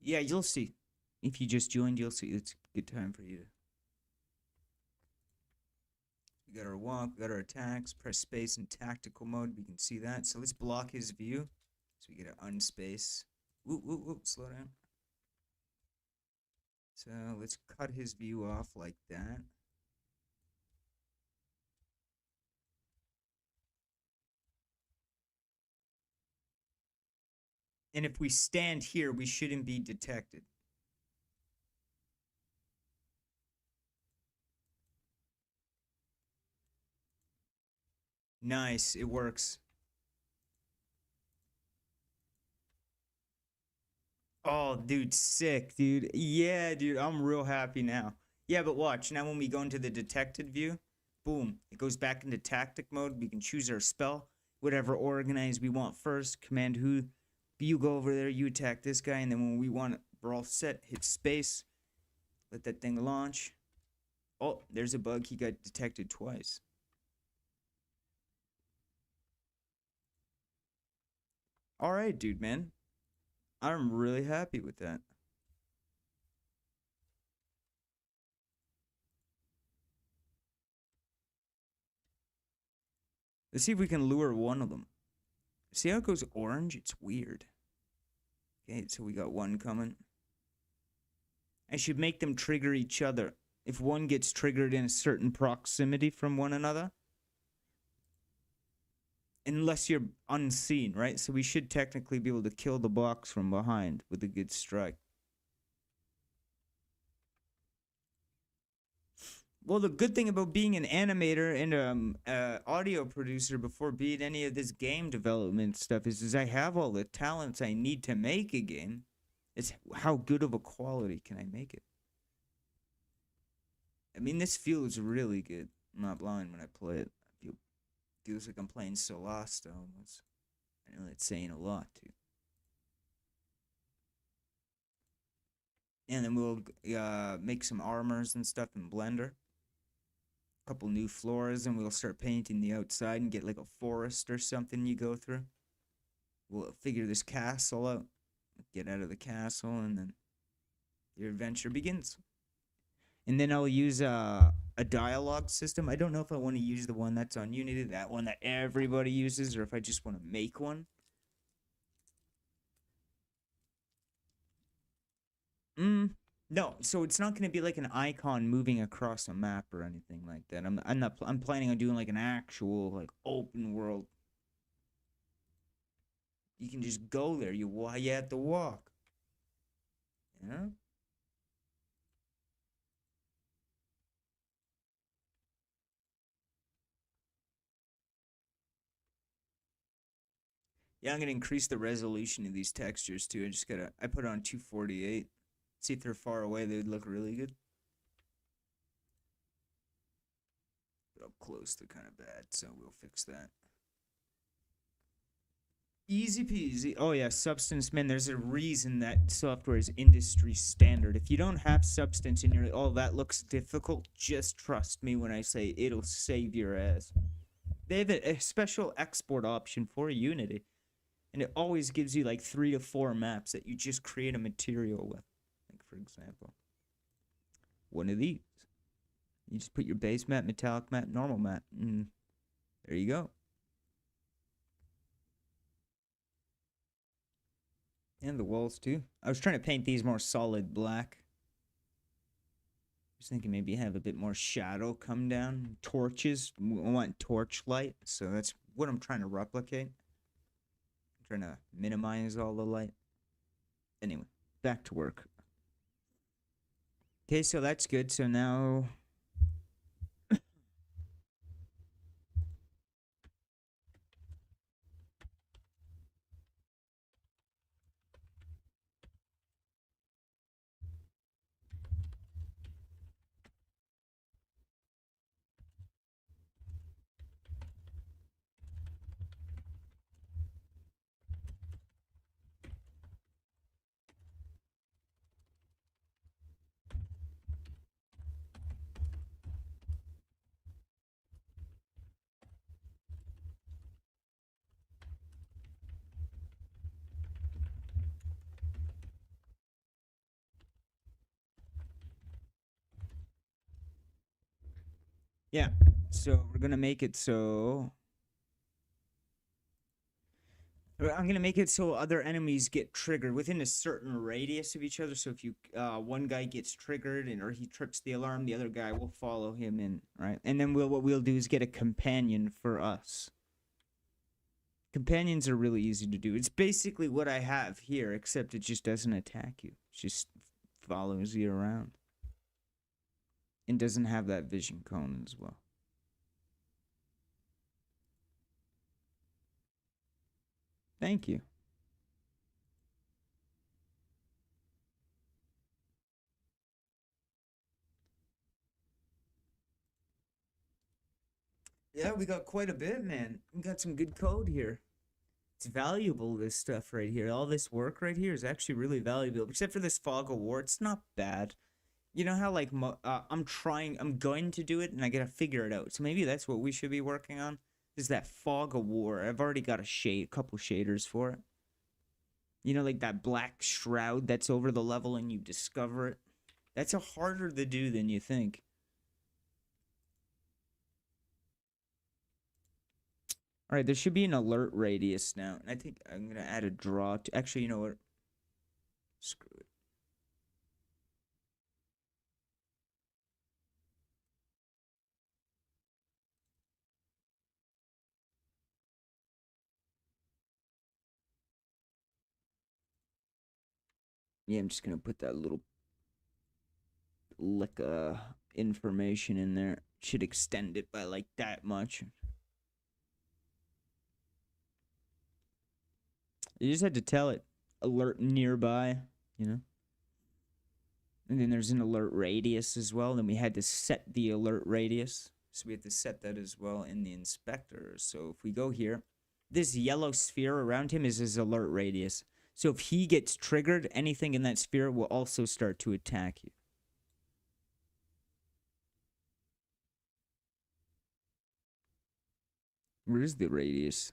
Yeah, you'll see. If you just joined, you'll see. It's a good time for you to. We got our walk, we got our attacks, press space in tactical mode. We can see that. So let's block his view. So we get an unspace. Whoop, slow down. So let's cut his view off like that. And if we stand here, we shouldn't be detected. Nice, it works. Oh, dude, sick, dude. Yeah, dude, I'm real happy now. Yeah, but watch. Now when we go into the detected view, boom, it goes back into tactic mode. We can choose our spell, whatever organize we want first. Command who. You go over there, you attack this guy, and then when we want it, we're all set. Hit space. Let that thing launch. Oh, there's a bug. He got detected twice. All right, dude, man. I'm really happy with that. Let's see if we can lure one of them. See how it goes orange? It's weird. Okay, so we got one coming. I should make them trigger each other. If one gets triggered in a certain proximity from one another. Unless you're unseen, right? So we should technically be able to kill the box from behind with a good strike. Well, the good thing about being an animator and audio producer before being any of this game development stuff is I have all the talents I need to make a game. It's how good of a quality can I make it? I mean, this feels really good. I'm not blind when I play it. It feels like I'm playing Solasta almost. I know that's saying a lot, too. And then we'll make some armors and stuff in Blender. Couple new floors, and we'll start painting the outside and get like a forest or something you go through. We'll figure this castle out, get out of the castle, and then your adventure begins. And then I'll use a dialogue system. I don't know if I want to use the one that's on Unity, that one that everybody uses, or if I just want to make one. No, so it's not going to be like an icon moving across a map or anything like that. I'm planning on doing like an actual like open world. You can just go there. You have to walk. Yeah. Yeah, I'm gonna increase the resolution of these textures too. I put it on 248. See if they're far away, they would look really good. close to kind of bad, so we'll fix that. Easy peasy. Oh yeah, substance, man. There's a reason that software is industry standard. If you don't have substance and you're like, oh, that looks difficult, just trust me when I say it'll save your ass. They have a special export option for Unity, and it always gives you like 3 to 4 maps that you just create a material with. Like for example, one of these. You just put your base map, metallic map, normal map, and there you go. And the walls too. I was trying to paint these more solid black. Just thinking maybe have a bit more shadow come down. Torches. I want torch light. So that's what I'm trying to replicate. I'm trying to minimize all the light. Anyway, back to work. Okay, so that's good. So now... Yeah, so we're gonna make it so... I'm gonna make it so other enemies get triggered within a certain radius of each other. So if you one guy gets triggered or he trips the alarm, the other guy will follow him in, right? And then what we'll do is get a companion for us. Companions are really easy to do. It's basically what I have here, except it just doesn't attack you. It just follows you around. And doesn't have that vision cone as well. Thank you. Yeah, we got quite a bit, man. We got some good code here. It's valuable, this stuff right here. All this work right here is actually really valuable. Except for this fog of war, it's not bad. You know how, like, I'm going to do it, and I gotta figure it out. So maybe that's what we should be working on. Is that fog of war. I've already got a couple shaders for it. You know, like that black shroud that's over the level and you discover it. That's harder to do than you think. Alright, there should be an alert radius now. And I think I'm going to add a draw. Actually, you know what? Screw it. Yeah, I'm just going to put that little lick information in there. Should extend it by like that much. You just had to tell it alert nearby, you know? And then there's an alert radius as well. Then we had to set the alert radius. So we had to set that as well in the inspector. So if we go here, this yellow sphere around him is his alert radius. So if he gets triggered, anything in that sphere will also start to attack you. Where is the radius?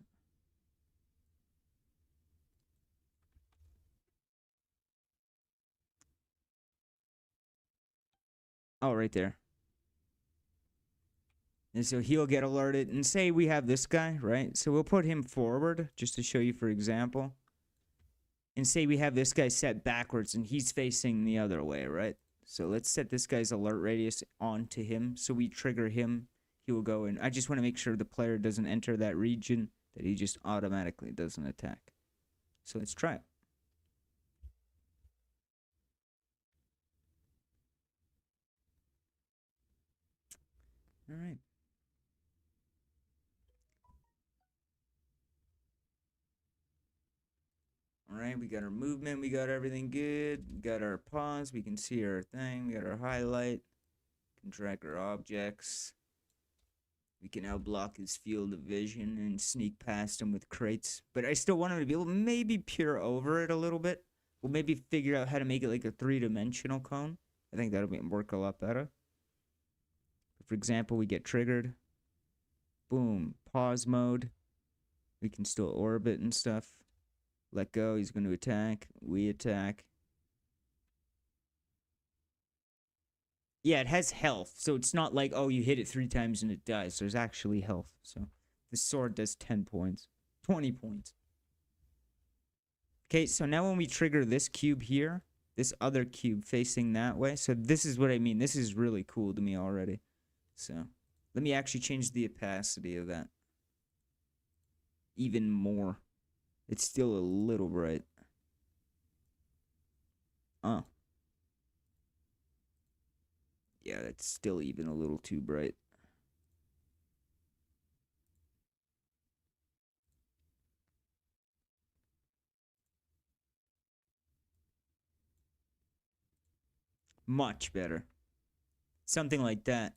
Oh, right there. And so he'll get alerted. And say we have this guy, right? So we'll put him forward just to show you, for example. And say we have this guy set backwards and he's facing the other way, right? So let's set this guy's alert radius onto him. So we trigger him. He will go in. I just want to make sure the player doesn't enter that region, that he just automatically doesn't attack. So let's try it. All right. All right, we got our movement, we got everything good. We got our pause, we can see our thing, we got our highlight, can track our objects. We can now block his field of vision and sneak past him with crates. But I still want him to be able to maybe peer over it a little bit. We'll maybe figure out how to make it like a 3-dimensional cone. I think that'll work a lot better. For example, we get triggered. Boom. Pause mode. We can still orbit and stuff. Let go. He's going to attack. We attack. Yeah, it has health. So it's not like, oh, you hit it 3 times and it dies. There's actually health. So the sword does 10 points. 20 points. Okay, so now when we trigger this cube here, this other cube facing that way. So this is what I mean. This is really cool to me already. So let me actually change the opacity of that. Even more. It's still a little bright. Oh. Yeah, that's still even a little too bright. Much better. Something like that.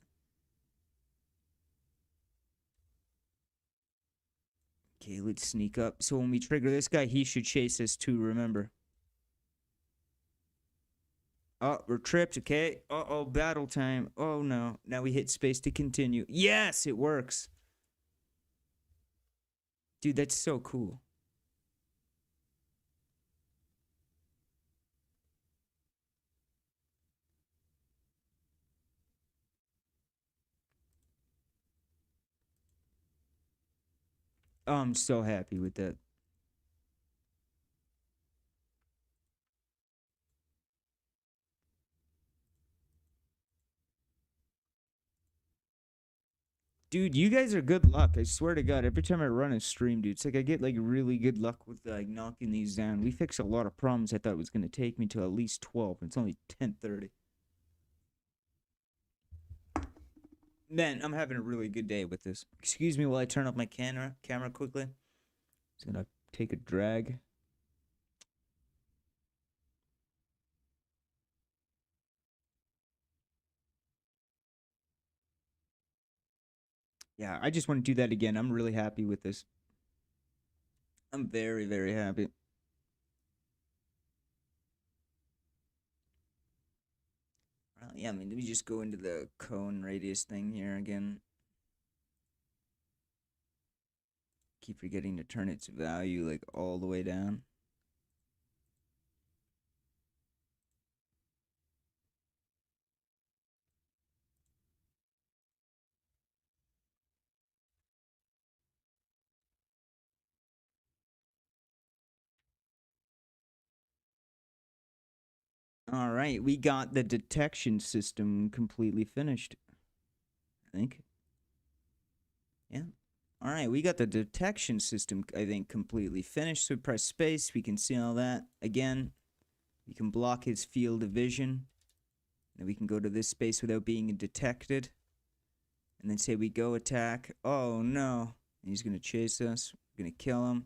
Okay, let's sneak up. So when we trigger this guy, he should chase us too, remember. Oh, we're tripped, okay? Uh-oh, battle time. Oh, no. Now we hit space to continue. Yes, it works. Dude, that's so cool. Oh, I'm so happy with that. Dude, you guys are good luck. I swear to God, every time I run a stream, dude, it's like I get like really good luck with like knocking these down. We fix a lot of problems I thought it was gonna take me to at least 12. It's only 10:30. Man, I'm having a really good day with this. Excuse me while I turn off my camera quickly. Just gonna take a drag. Yeah, I just want to do that again. I'm really happy with this. I'm very, very happy. Yeah, I mean, let me just go into the cone radius thing here again. Keep forgetting to turn its value like all the way down. All right, we got the detection system completely finished. I think. Yeah. All right, we got the detection system, I think, completely finished. So press space, we can see all that. Again, we can block his field of vision. And we can go to this space without being detected. And then say we go attack. Oh, no. And he's going to chase us. We're going to kill him.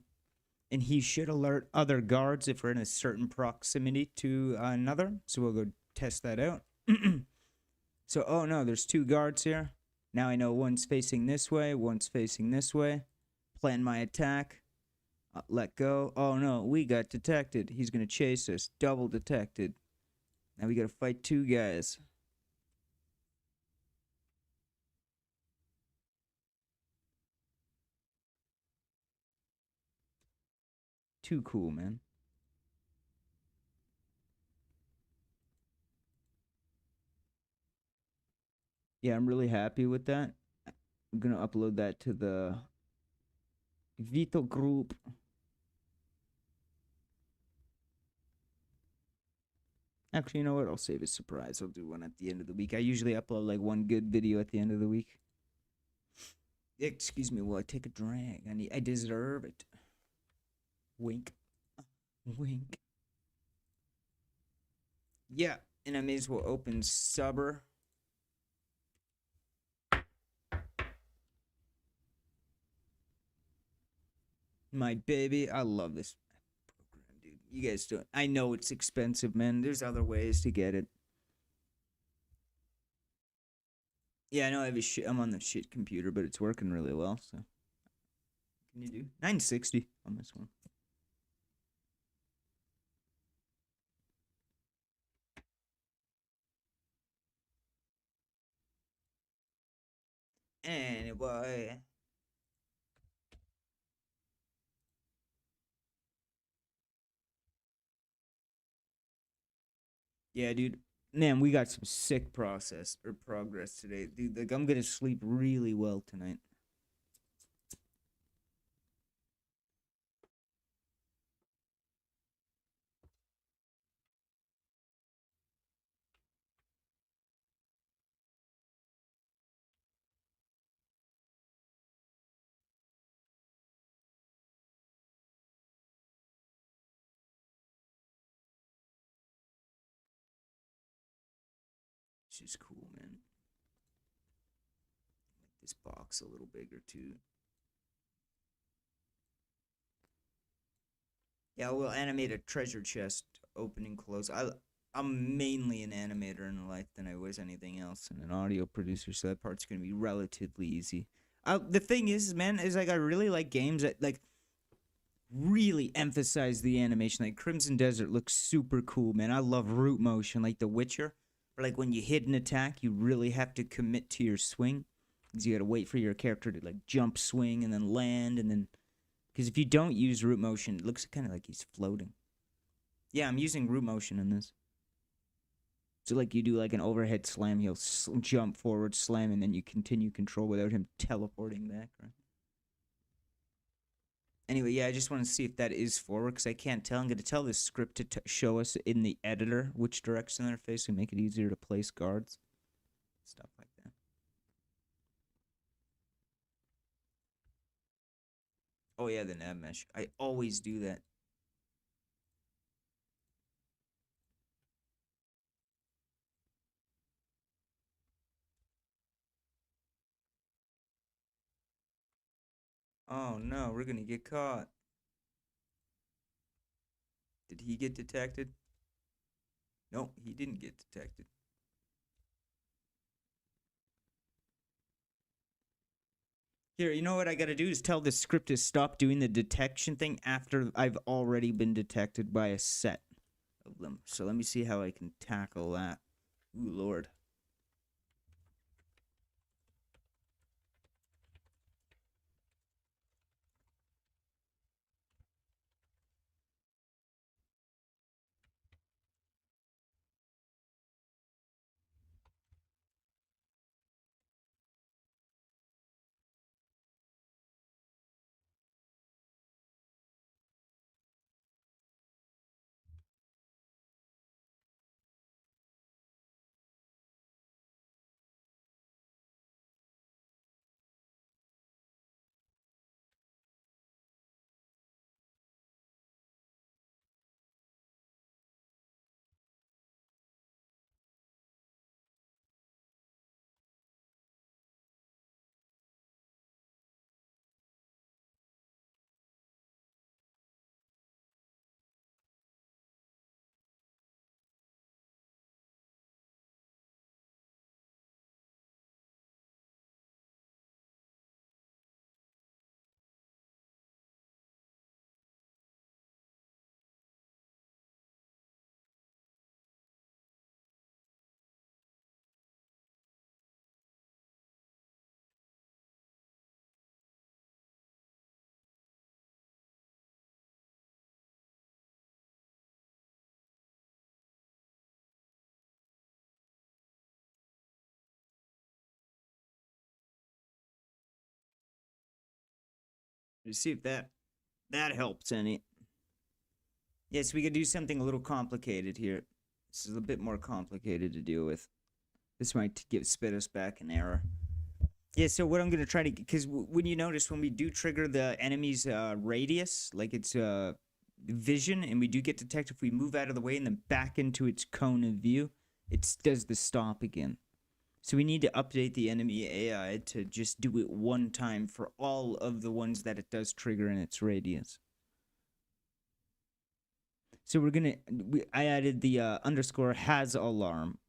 And he should alert other guards if we're in a certain proximity to another. So we'll go test that out. So, oh no, there's 2 guards here. Now I know one's facing this way, one's facing this way. Plan my attack. Let go. Oh no, we got detected. He's going to chase us. Double detected. Now we got to fight 2 guys. Too cool, man. Yeah, I'm really happy with that. I'm going to upload that to the Vito group. Actually, you know what? I'll save a surprise. I'll do one at the end of the week. I usually upload like one good video at the end of the week. Excuse me while I take a drag. I deserve it. Wink. Wink. Yeah, and I may as well open Subber. My baby. I love this program, dude. You guys don't. I know it's expensive, man. There's other ways to get it. Yeah, I know I have a shit. I'm on the shit computer, but it's working really well. So, can you do 960 on this one? Anyway, yeah, dude. Man, we got some sick process or progress today, dude. Like, I'm gonna sleep really well tonight. It's just cool, man. Make this box a little bigger too. Yeah, we'll animate a treasure chest opening close. I'm mainly an animator in life than I was anything else, and an audio producer, so that part's gonna be relatively easy. The thing is, man, is like I really like games that like really emphasize the animation. Like Crimson Desert looks super cool, man. I love root motion, like The Witcher. Or like when you hit an attack, you really have to commit to your swing, because you got to wait for your character to like jump, swing, and then land, and then because if you don't use root motion, it looks kind of like he's floating. Yeah, I'm using root motion in this. So like you do like an overhead slam, he'll jump forward, slam, and then you continue control without him teleporting back. Right? Anyway, yeah, I just want to see if that is forward because I can't tell. I'm going to tell this script to show us in the editor which direction they're facing, make it easier to place guards, stuff like that. Oh yeah, the nav mesh. I always do that. Oh no, we're gonna get caught. Did he get detected? No, he didn't get detected. Here, you know what I gotta do is tell the script to stop doing the detection thing after I've already been detected by a set of them. So let me see how I can tackle that. Ooh, Lord. Let's see if that helps any. Yes, we could do something a little complicated here. This is a bit more complicated to deal with. This might spit us back an error. Yeah, so what I'm gonna try to, because when you notice when we do trigger the enemy's radius, like its vision, and we do get detected, if we move out of the way and then back into its cone of view, it does the stop again. So we need to update the enemy AI to just do it one time for all of the ones that it does trigger in its radius. So we're gonna, I added the underscore has alarmed.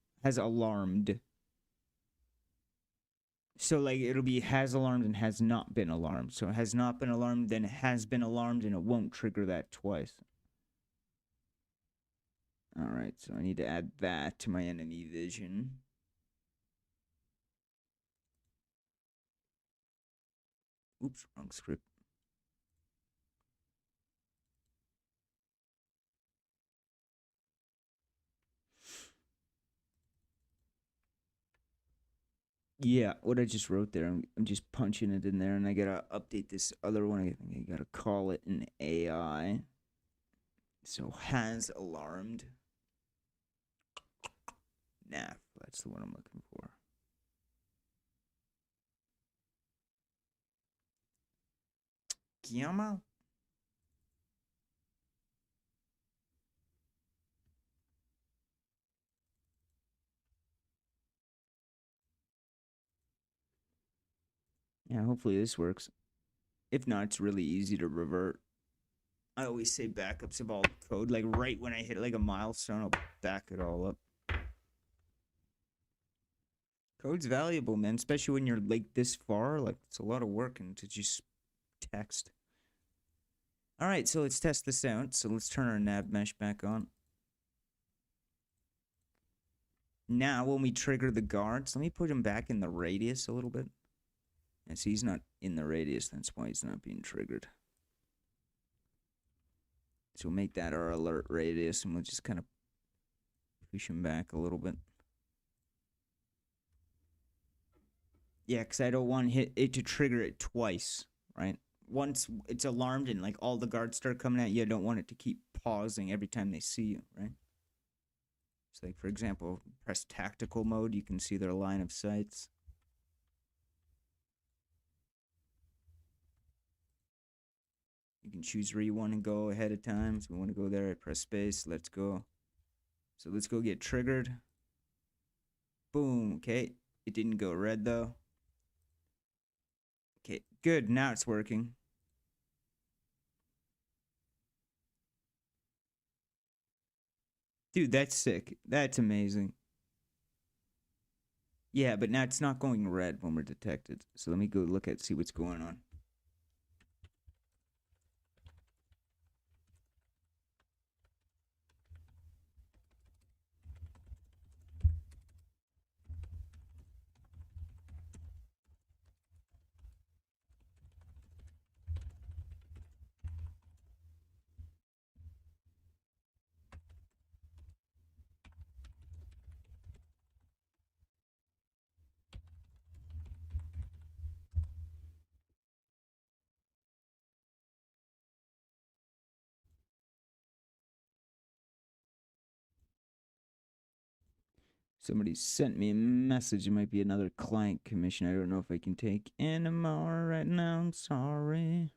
So like it'll be has alarmed and has not been alarmed. So it has not been alarmed, then it has been alarmed, and it won't trigger that twice. Alright, so I need to add that to my enemy vision. Oops, wrong script. Yeah, what I just wrote there, I'm just punching it in there, and I gotta update this other one. I think I gotta call it an AI. So has alarmed. Nah, that's the one I'm looking for. Guillermo? Yeah, hopefully this works. If not, it's really easy to revert. I always say backups of all code. Like right when I hit like a milestone, I'll back it all up. Code's valuable, man, especially when you're like this far. Like it's a lot of work and to just text. All right, so let's test this out. So let's turn our nav mesh back on. Now, when we trigger the guards, let me put him back in the radius a little bit. And see, he's not in the radius. That's why he's not being triggered. So we'll make that our alert radius, and we'll just kind of push him back a little bit. Yeah, because I don't want it to trigger it twice, right? Once it's alarmed and like all the guards start coming at you, I don't want it to keep pausing every time they see you, right? So like, for example, press tactical mode, you can see their line of sights. You can choose where you want to go ahead of time. So we want to go there, I press space, let's go. So let's go get triggered. Boom, okay. It didn't go red though. Okay, good, now it's working. Dude, that's sick. That's amazing. Yeah, but now it's not going red when we're detected. So let me go look at see what's going on. Somebody sent me a message. It might be another client commission. I don't know if I can take anymore right now. I'm sorry.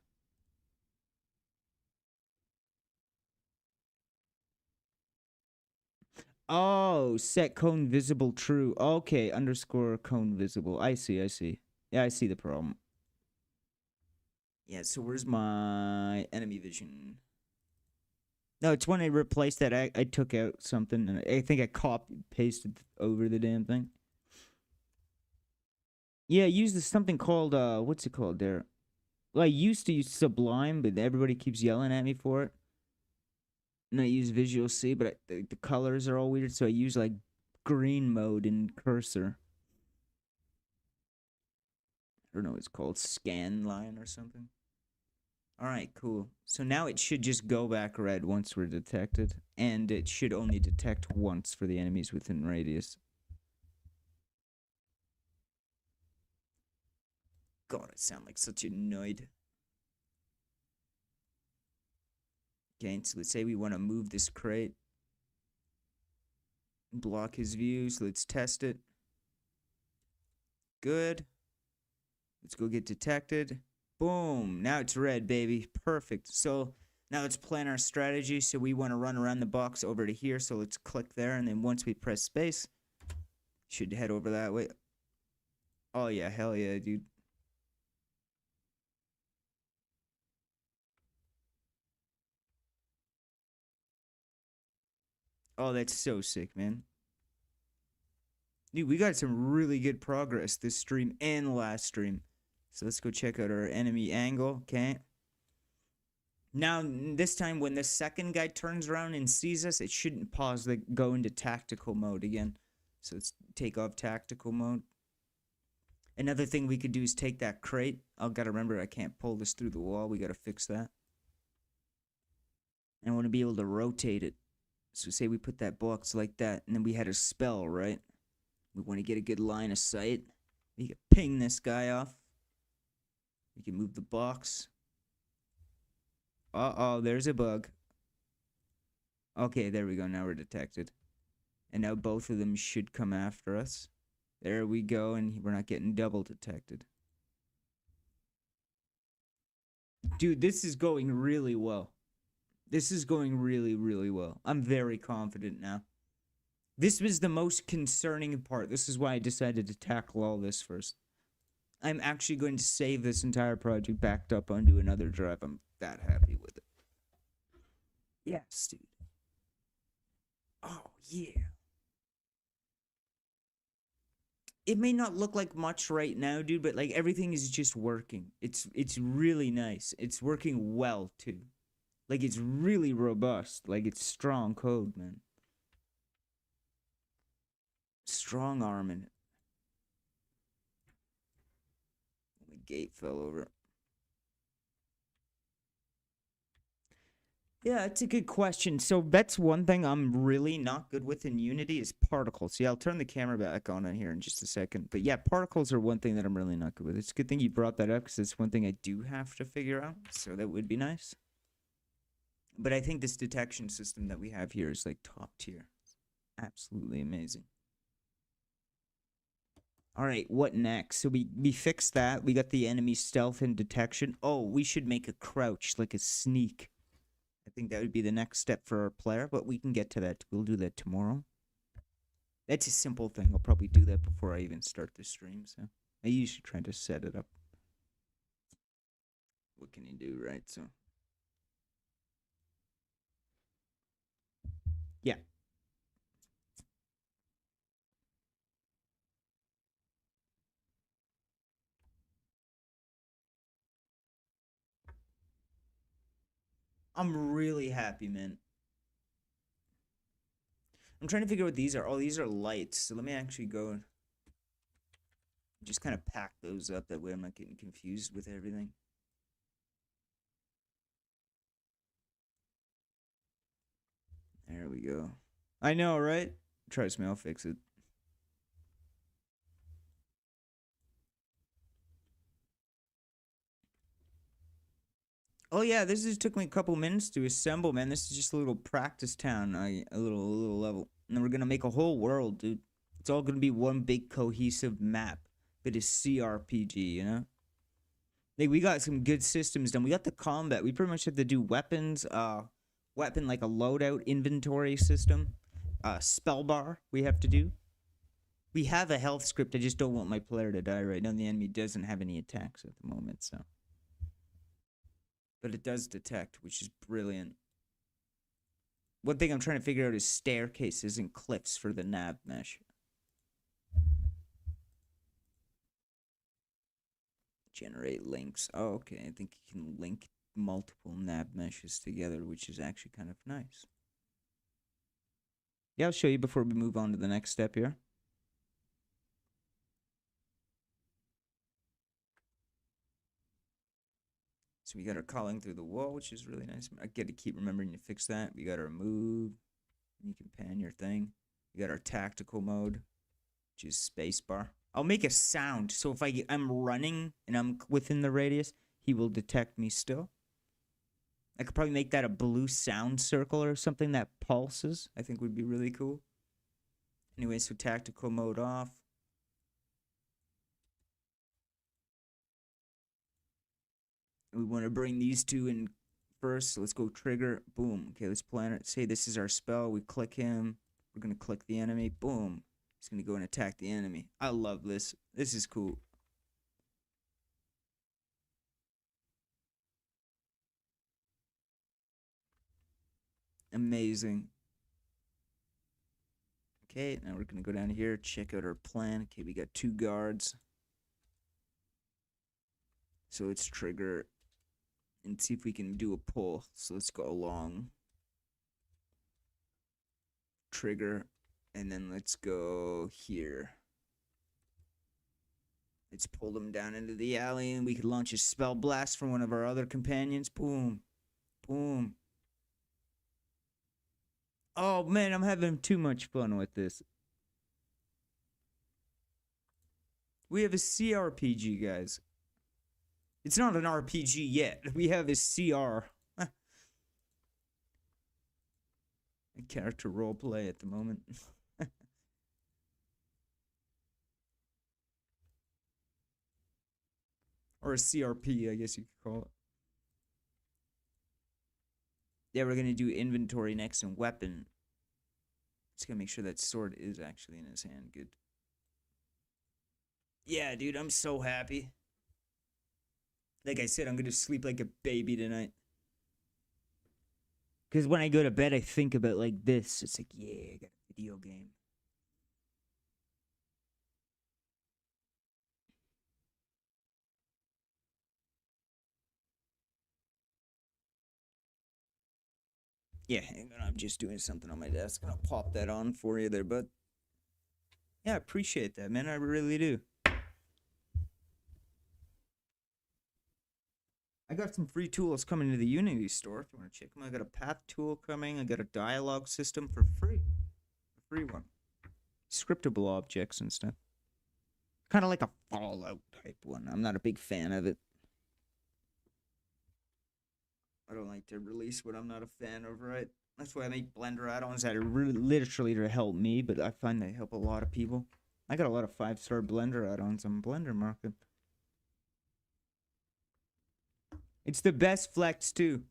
Oh, set cone visible true. Okay, underscore cone visible. I see, I see. Yeah, I see the problem. Yeah, so where's my enemy vision? No, it's when I replaced that. I took out something, and I think I copied pasted over the damn thing. Yeah, I used this something called what's it called there? Well, I used to use Sublime, but everybody keeps yelling at me for it. And I use Visual C, but the colors are all weird, so I use like green mode in cursor. I don't know what it's called, scan line or something. All right, cool. So now it should just go back red once we're detected, and it should only detect once for the enemies within radius. God, I sound like such a nerd. Okay, so let's say we want to move this crate, block his view, so let's test it. Good. Let's go get detected. Boom. Now it's red, baby. Perfect. So now let's plan our strategy. So we want to run around the box over to here. So let's click there. And then once we press space, should head over that way. Oh, yeah. Hell yeah, dude. Oh, that's so sick, man. Dude, we got some really good progress this stream and last stream. So let's go check out our enemy angle, okay? Now, this time when the second guy turns around and sees us, it shouldn't pause, like, go into tactical mode again. So let's take off tactical mode. Another thing we could do is take that crate. I've got to remember I can't pull this through the wall. We got to fix that. And I want to be able to rotate it. So say we put that box like that, and then we had a spell, right? We want to get a good line of sight. We can ping this guy off. We can move the box. Uh-oh, there's a bug. Okay, there we go. Now we're detected. And now both of them should come after us. There we go, and we're not getting double detected. Dude, this is going really well. This is going really, really well. I'm very confident now. This was the most concerning part. This is why I decided to tackle all this first. I'm actually going to save this entire project backed up onto another drive. I'm that happy with it. Yes, dude. Oh, yeah. It may not look like much right now, dude, but like everything is just working. It's really nice. It's working well, too. Like it's really robust. Like it's strong code, man. Strong arm in it. The gate fell over. Yeah, it's a good question. So that's one thing I'm really not good with in Unity is particles. Yeah, I'll turn the camera back on here in just a second. But yeah, particles are one thing that I'm really not good with. It's a good thing you brought that up because it's one thing I do have to figure out. So that would be nice. But I think this detection system that we have here is like top tier. Absolutely amazing. All right, what next? So we fixed that. We got the enemy stealth and detection. Oh, we should make a crouch, like a sneak. I think that would be the next step for our player, but we can get to that. We'll do that tomorrow. That's a simple thing. I'll probably do that before I even start the stream, so I usually try to set it up. What can you do, right? So yeah. I'm really happy, man. I'm trying to figure out what these are. Oh, these are lights. So let me actually go and just kind of pack those up. That way I'm not getting confused with everything. There we go. I know, right? Trust me, I'll fix it. Oh yeah, this just took me a couple minutes to assemble, man. This is just a little practice town, a little level, and then we're gonna make a whole world, dude. It's all gonna be one big cohesive map. It is CRPG, you know. Like we got some good systems done. We got the combat. We pretty much have to do weapons, weapon like a loadout inventory system, spell bar. We have to do. We have a health script. I just don't want my player to die right now. The enemy doesn't have any attacks at the moment, so. But it does detect, which is brilliant. One thing I'm trying to figure out is staircases and cliffs for the nav mesh. Generate links. Oh, okay. I think you can link multiple nav meshes together, which is actually kind of nice. Yeah, I'll show you before we move on to the next step here. So we got our calling through the wall, which is really nice. I get to keep remembering to fix that. We got our move. You can pan your thing. We got our tactical mode, which is spacebar. I'll make a sound, so if I'm running and I'm within the radius, he will detect me still. I could probably make that a blue sound circle or something that pulses. I think would be really cool. Anyway, so tactical mode off. We want to bring these two in first. So let's go trigger. Boom. Okay, let's plan it. Say this is our spell. We click him. We're going to click the enemy. Boom. He's going to go and attack the enemy. I love this. This is cool. Amazing. Okay, now we're gonna go down here, check out our plan. Okay, we got 2 guards. So let's trigger and see if we can do a pull. So let's go along. Trigger, and then let's go here. Let's pull them down into the alley, and we could launch a spell blast from one of our other companions. Boom. Boom. Oh, man, I'm having too much fun with this. We have a CRPG, guys. It's not an RPG yet. We have a CR. A character roleplay at the moment. Or a CRP, I guess you could call it. Yeah, we're gonna do inventory next and weapon. Just gotta make sure that sword is actually in his hand. Good. Yeah, dude, I'm so happy. Like I said, I'm gonna sleep like a baby tonight. Because when I go to bed, I think about like this. It's like, yeah, I got a video game. Yeah, hang on, I'm just doing something on my desk. I'll pop that on for you there, bud. Yeah, I appreciate that, man. I really do. I got some free tools coming to the Unity store if you want to check them. I got a path tool coming. I got a dialogue system for free. A free one. Scriptable objects and stuff. Kind of like a Fallout type one. I'm not a big fan of it. I don't like to release what I'm not a fan of, right? That's why I make Blender add-ons that are really literally to help me, but I find they help a lot of people. I got a lot of 5-star Blender add-ons on Blender Market. It's the best flex, too.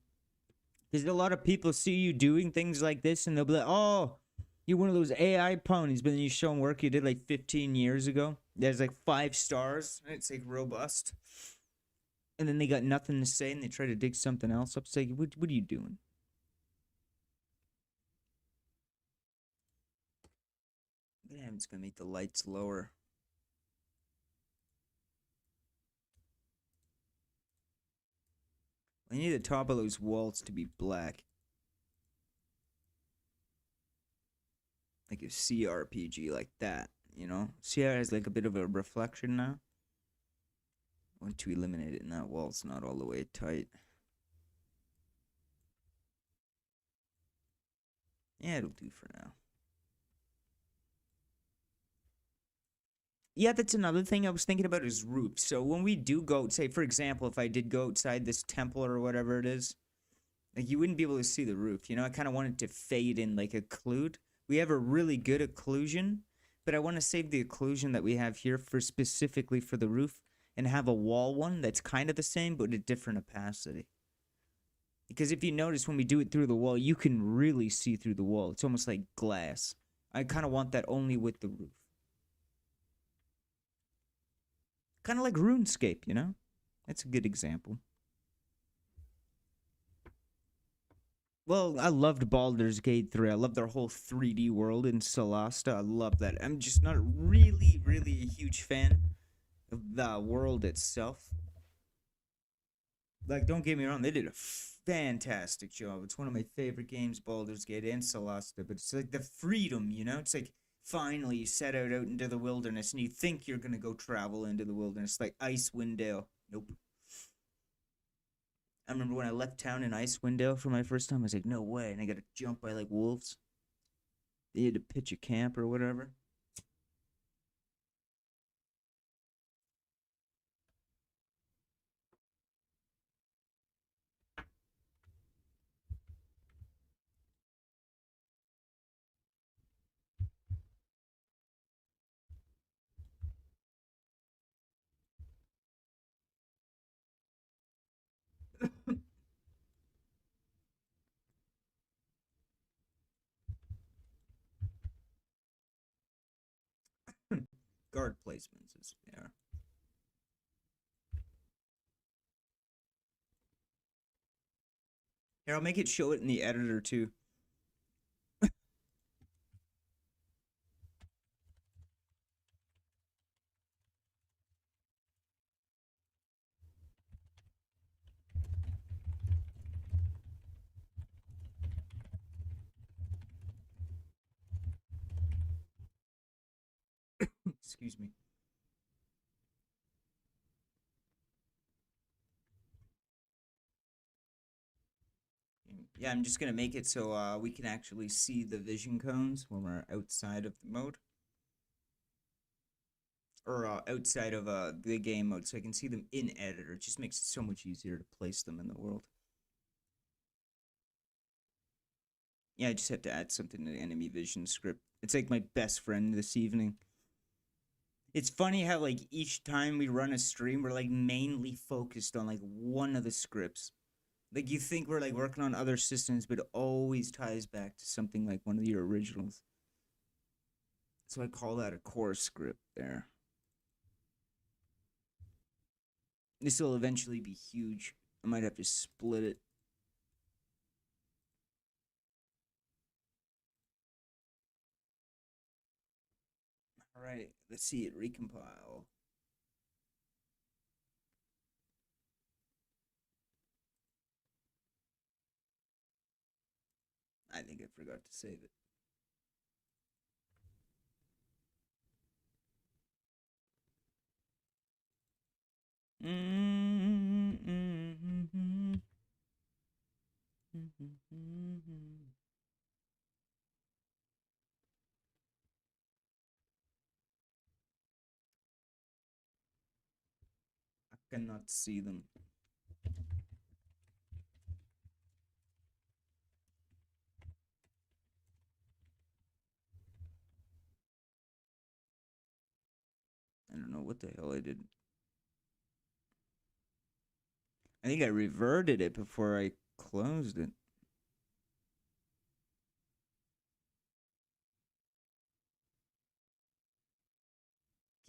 Because a lot of people see you doing things like this, and they'll be like, oh, you're one of those AI ponies, but then you show them work you did like 15 years ago. There's like 5 stars, and it's like robust. And then they got nothing to say, and they try to dig something else up. Say, what are you doing? I'm just gonna make the lights lower. I need the top of those walls to be black. Like a CRPG like that, you know? See how it has like a bit of a reflection now? I want to eliminate it, and that wall's not all the way tight. Yeah, it'll do for now. Yeah, that's another thing I was thinking about is roofs. So when we do go, say for example, if I did go outside this temple or whatever it is, like you wouldn't be able to see the roof. You know, I kind of wanted to fade in, like occlude. We have a really good occlusion, but I want to save the occlusion that we have here for specifically for the roof and have a wall one that's kind of the same but a different opacity. Because if you notice when we do it through the wall, you can really see through the wall. It's almost like glass. I kind of want that only with the roof. Kind of like RuneScape, you know? That's a good example. Well, I loved Baldur's Gate 3. I love their whole 3D world in Solasta. I love that. I'm just not really a huge fan of the world itself. Like, don't get me wrong, they did a fantastic job. It's one of my favorite games, Baldur's Gate and Solasta, but it's like the freedom, you know? It's like, finally, you set out into the wilderness, and you think you're gonna go travel into the wilderness, like Icewind Dale. Nope. I remember when I left town in Icewind Dale for my first time, I was like, no way, and I got to jump by, like, wolves. They had to pitch a camp or whatever. Guard placements is there. Here, I'll make it show it in the editor, too. Excuse me. Yeah, I'm just gonna make it so we can actually see the vision cones when we're outside of the mode. Or outside of the game mode, so I can see them in editor. It just makes it so much easier to place them in the world. Yeah, I just have to add something to the enemy vision script. It's like my best friend this evening. It's funny how like each time we run a stream, we're like mainly focused on like one of the scripts. Like you think we're like working on other systems, but it always ties back to something like one of your originals. So I call that a core script there. This will eventually be huge. I might have to split it. All right, let's see it recompile. I think I forgot to save it. I cannot see them. I don't know what the hell I did. I think I reverted it before I closed it.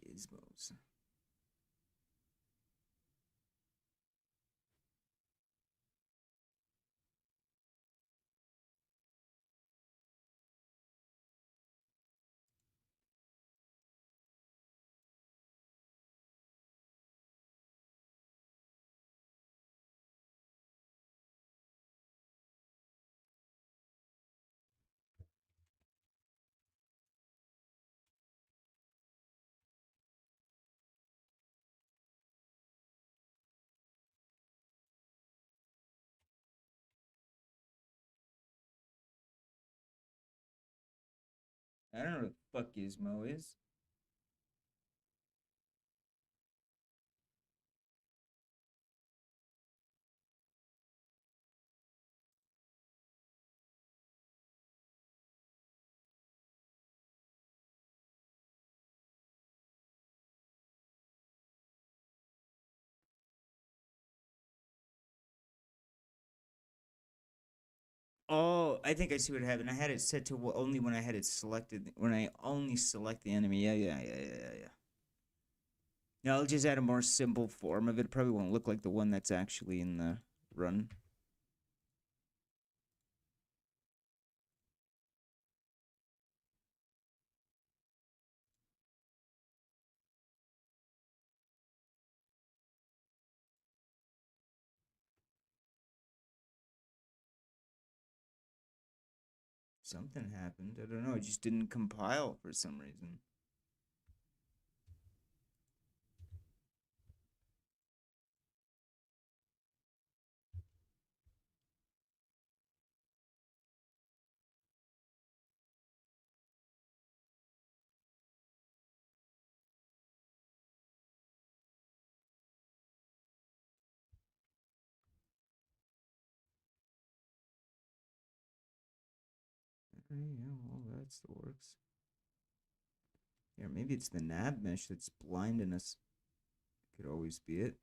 Gizmos. I don't know what the fuck Gizmo is. Oh, I think I see what happened. I had it set to only when I had it selected. When I only select the enemy. Yeah. Now I'll just add a more simple form of it. It probably won't look like the one that's actually in the run. Something happened. I don't know. It just didn't compile for some reason. Yeah, well, that's the works. Yeah, maybe it's the nav mesh that's blinding us. Could always be it.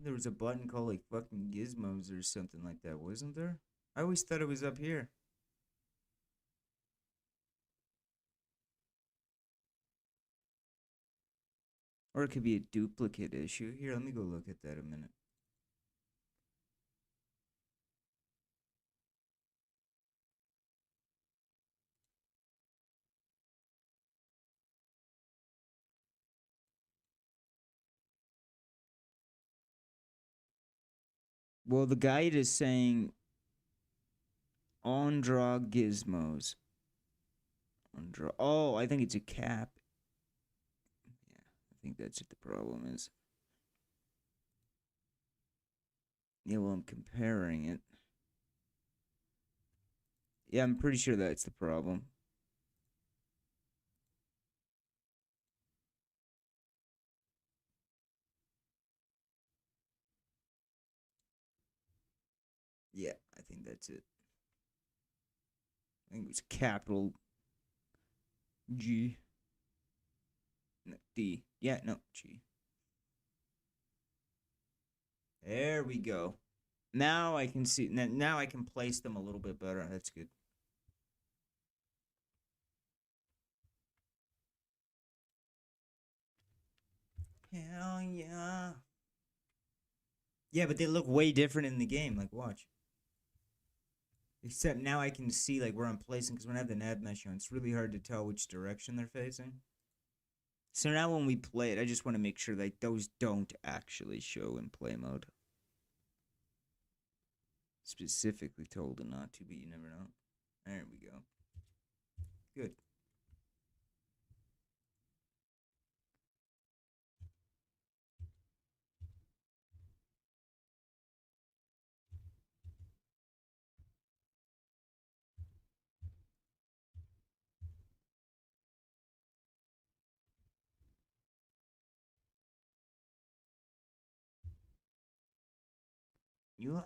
There was a button called like fucking gizmos or something like that, wasn't there? I always thought it was up here. Or it could be a duplicate issue. Here, let me go look at that a minute. Well, the guide is saying on draw gizmos. On draw. Oh, I think it's a cap. Yeah, I think that's what the problem is. Yeah, well, I'm comparing it. Yeah, I'm pretty sure that's the problem. Yeah, I think that's it. I think it was capital G. No, D. Yeah, no, G. There we go. Now I can see. Now I can place them a little bit better. That's good. Hell yeah. Yeah, but they look way different in the game. Like, watch. Except now I can see like where I'm placing because when I have the nav mesh on, it's really hard to tell which direction they're facing. So now when we play it, I just want to make sure that those don't actually show in play mode. Specifically told them not to, but you never know. There we go. Good. You.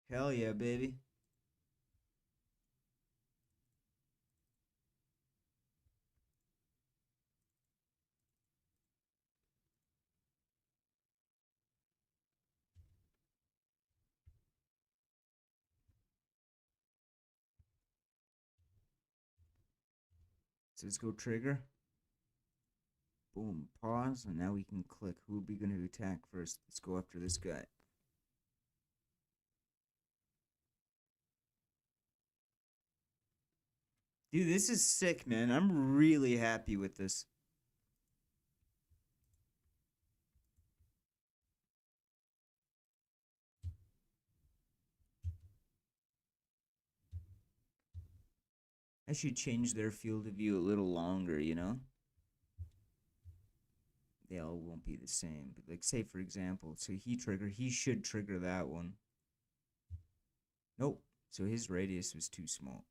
Hell yeah, baby. So let's go trigger. Boom, pause, and now we can click. Who are we going to attack first? Let's go after this guy. Dude, this is sick, man. I'm really happy with this. I should change their field of view a little longer, you know? They all won't be the same. But like, say for example, so he should trigger that one. Nope. So his radius was too small.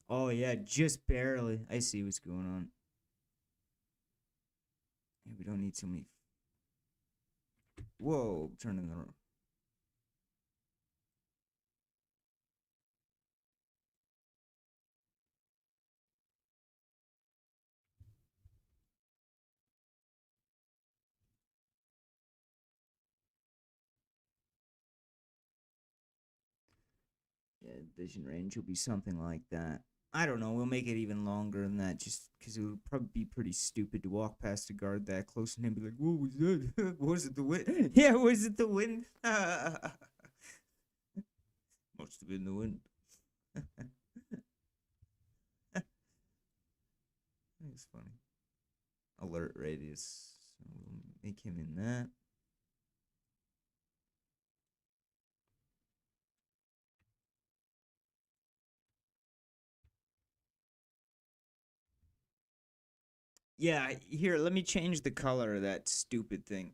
Oh yeah, just barely. I see what's going on. Yeah, we don't need so many. Whoa, turning the. Yeah, vision range will be something like that. I don't know. We'll make it even longer than that, just because it would probably be pretty stupid to walk past a guard that close and him be like, "What was that? Was it the wind? Yeah, was it the wind? Must have been the wind." It's funny. Alert radius. So we'll make him in that. Yeah, here, let me change the color of that stupid thing.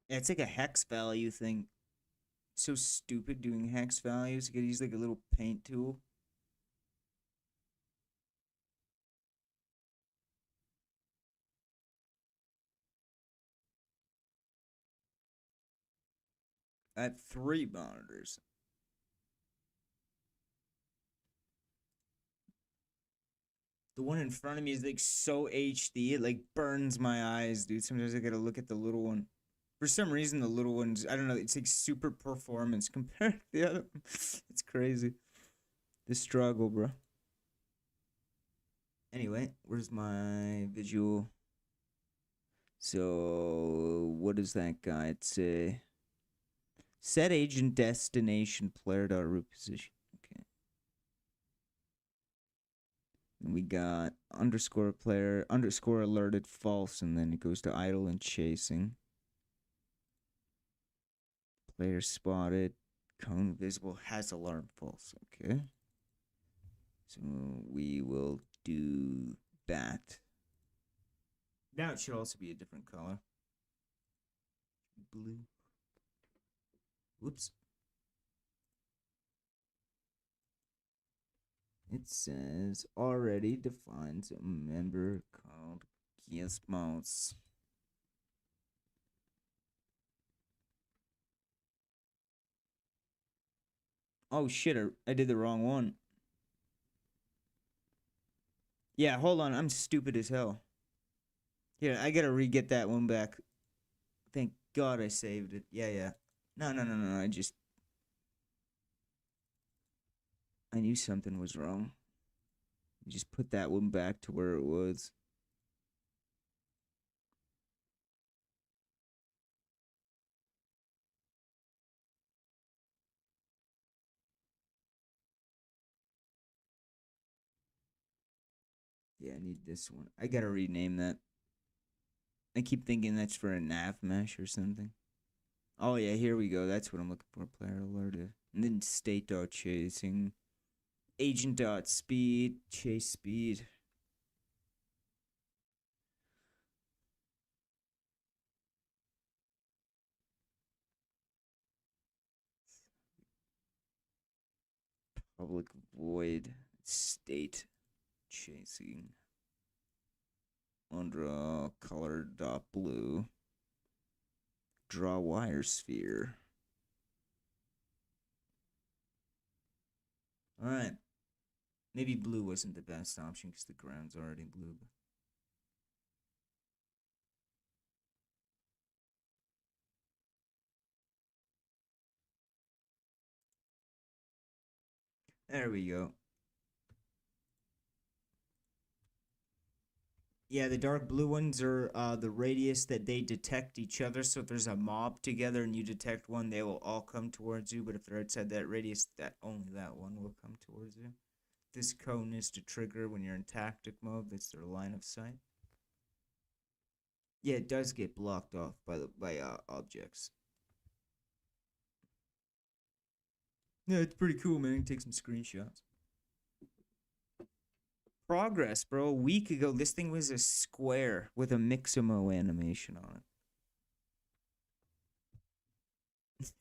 Yeah, it's like a hex value thing. So stupid doing hex values. You could use like a little paint tool. I have 3 monitors. The one in front of me is like so HD, it like burns my eyes, dude. Sometimes I gotta look at the little one. For some reason, the little ones, I don't know, it's like super performance compared to the other one. It's crazy. The struggle, bro. Anyway, where's my visual? So, what does that guide say? Set agent destination player dot root position. Okay. And we got underscore player underscore alerted false, and then it goes to idle and chasing. Player spotted. Cone visible has alarm false. Okay. So we will do that. Now it should also be a different color. Blue. Whoops. It says already defines a member called Gizmos. Oh shit, I did the wrong one. Yeah, hold on, I'm stupid as hell. Here, I gotta re-get that one back. Thank God I saved it. Yeah. No, I knew something was wrong. Just put that one back to where it was. Yeah, I need this one. I gotta rename that. I keep thinking that's for a nav mesh or something. Oh yeah, here we go. That's what I'm looking for. Player alerted. And then state dot chasing. Agent dot speed. Chase speed. Public void. State chasing. Undraw color dot blue. Draw wire sphere. Alright. Maybe blue wasn't the best option because the ground's already blue. There we go. Yeah, the dark blue ones are the radius that they detect each other. So if there's a mob together and you detect one, they will all come towards you. But if they're outside that radius, that only that one will come towards you. This cone is to trigger when you're in tactic mode. That's their line of sight. Yeah, it does get blocked off by objects. Yeah, it's pretty cool, man. Take some screenshots. Progress, bro. A week ago, this thing was a square with a Mixamo animation on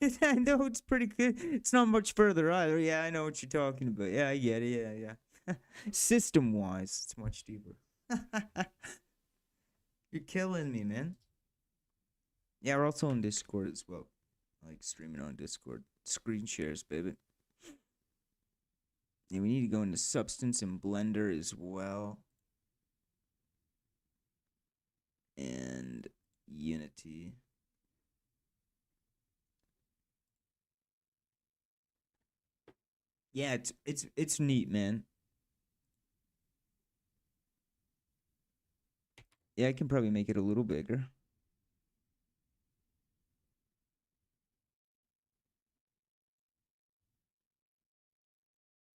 it. I know it's pretty good. It's not much further either. Yeah, I know what you're talking about. Yeah, I get it. Yeah. System wise, it's much deeper. You're killing me, man. Yeah, we're also on Discord as well. I like streaming on Discord. Screen shares, baby. Yeah, we need to go into Substance and Blender as well. And Unity. Yeah, it's neat, man. Yeah, I can probably make it a little bigger.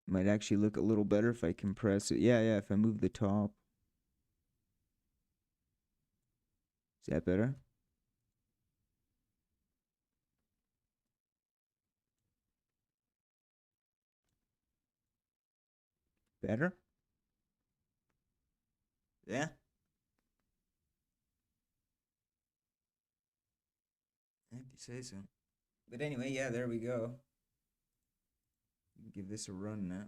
Might actually look a little better if I compress it. Yeah, if I move the top. Is that better? Better? Yeah. If you say so. But anyway, yeah, there we go. Give this a run now.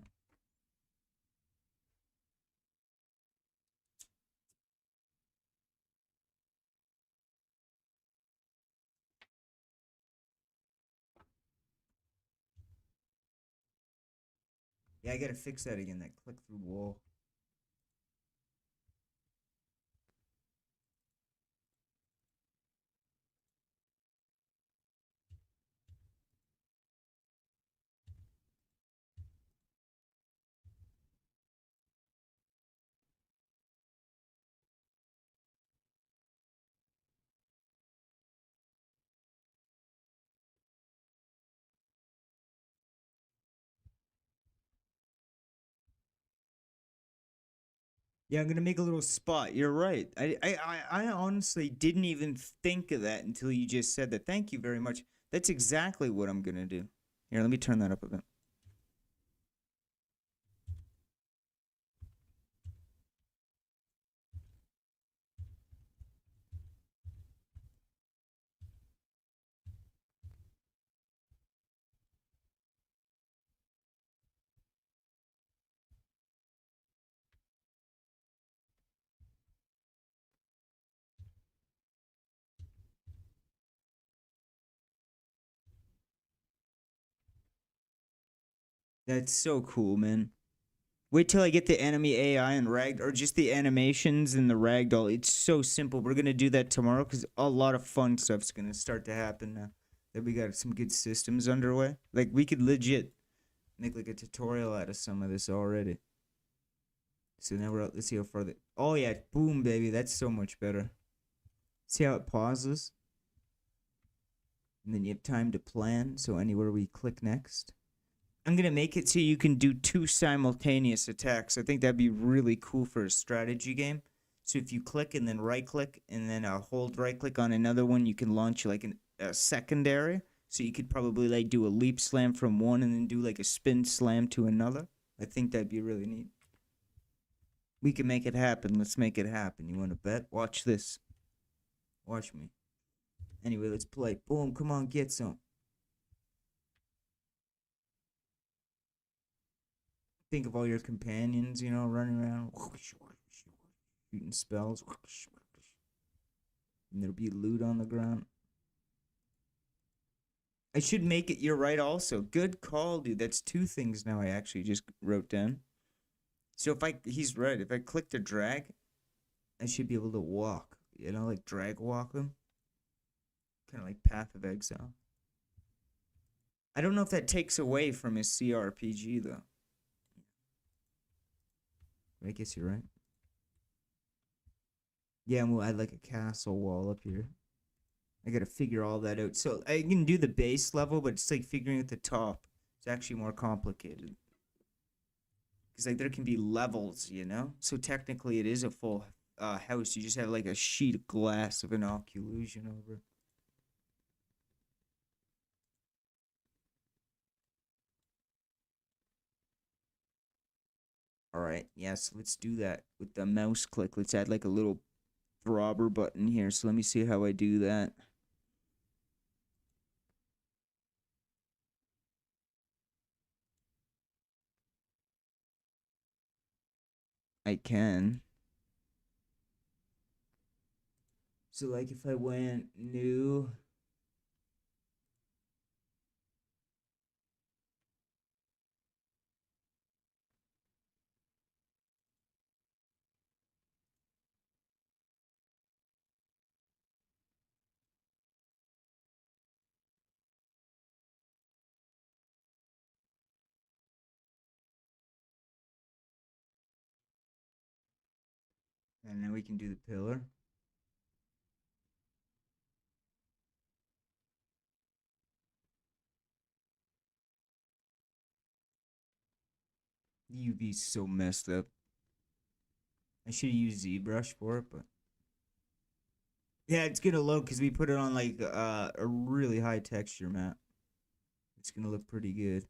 Yeah, I gotta fix that again, that click through wall. Yeah, I'm gonna make a little spot. You're right. I honestly didn't even think of that until you just said that. Thank you very much. That's exactly what I'm gonna do. Here, let me turn that up a bit. That's so cool, man. Wait till I get the enemy AI and rag, or just the animations and the ragdoll. It's so simple. We're gonna do that tomorrow because a lot of fun stuff's gonna start to happen now that we got some good systems underway. Like we could legit make like a tutorial out of some of this already. So now we're out. Let's see how far. Oh yeah, boom, baby. That's so much better. See how it pauses, and then you have time to plan. So anywhere we click next. I'm gonna make it so you can do two simultaneous attacks. I think that'd be really cool for a strategy game. So if you click and then right click and then hold right click on another one, you can launch like a secondary. So you could probably like do a leap slam from one and then do like a spin slam to another. I think that'd be really neat. We can make it happen. Let's make it happen. You want to bet? Watch this. Watch me. Anyway, let's play. Boom, come on, get some. Think of all your companions, running around, shooting spells. And there'll be loot on the ground. I should make it. You're right. Also, good call, dude. That's two things now. I actually just wrote down. So he's right. If I click to drag, I should be able to walk. Like drag walk him, kind of like Path of Exile. I don't know if that takes away from his CRPG though. I guess you're right. Yeah, and we'll add like a castle wall up here. I gotta figure all that out. So I can do the base level, but it's like figuring out the top. It's actually more complicated. Because like there can be levels. So technically it is a full house. You just have like a sheet of glass of inoculation over. All right, yes, let's do that with the mouse click. Let's add like a little throbber button here. So let me see how I do that. I can. So like if I went new. And then we can do the pillar. The UV's so messed up. I should have used ZBrush for it, but yeah, it's gonna load because we put it on like a really high texture map. It's gonna look pretty good.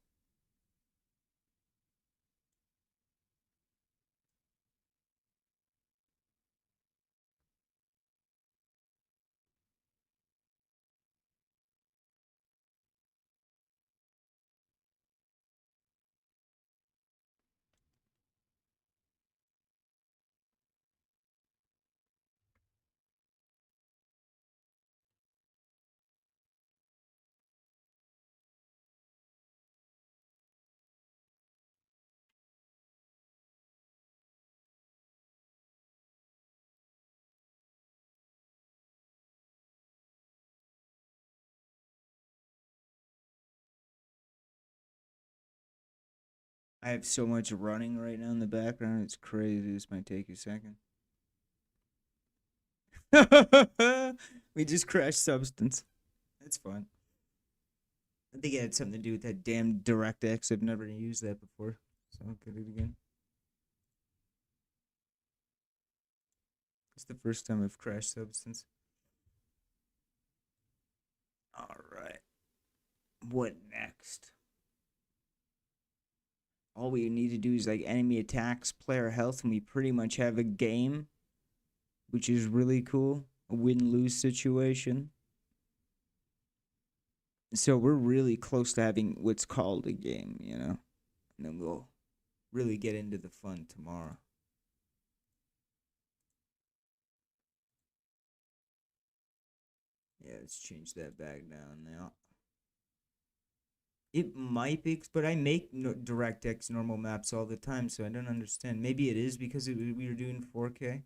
I have so much running right now in the background. It's crazy. This might take a second. We just crashed Substance. That's fun. I think it had something to do with that damn DirectX. I've never used that before, so I'll get it again. the first time I've crashed Substance. All right. What next? All we need to do is like enemy attacks, player health, and we pretty much have a game, which is really cool. A win-lose situation. So we're really close to having what's called a game, you know? And then we'll really get into the fun tomorrow. Yeah, let's change that back down now. It might be, but I make DirectX normal maps all the time, so I don't understand. Maybe it is because we were doing 4K.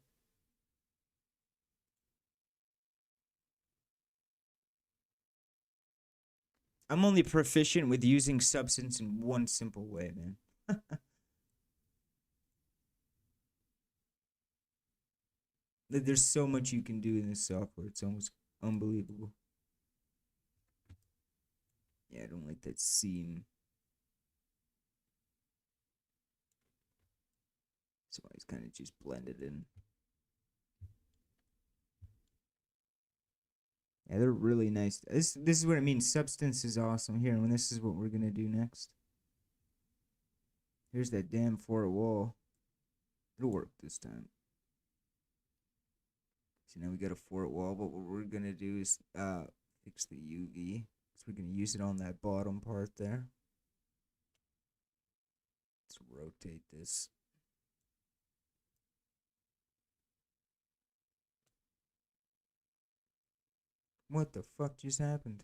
I'm only proficient with using Substance in one simple way, man. There's so much you can do in this software. It's almost unbelievable. Yeah, I don't like that seam. So I just kind of just blend it in. Yeah, they're really nice. This is what I mean. Substance is awesome here, and this is what we're gonna do next. Here's that damn fort wall. It'll work this time. So now we got a fort wall, but what we're gonna do is fix the UV. So we're gonna use it on that bottom part there. Let's rotate this. What the fuck just happened?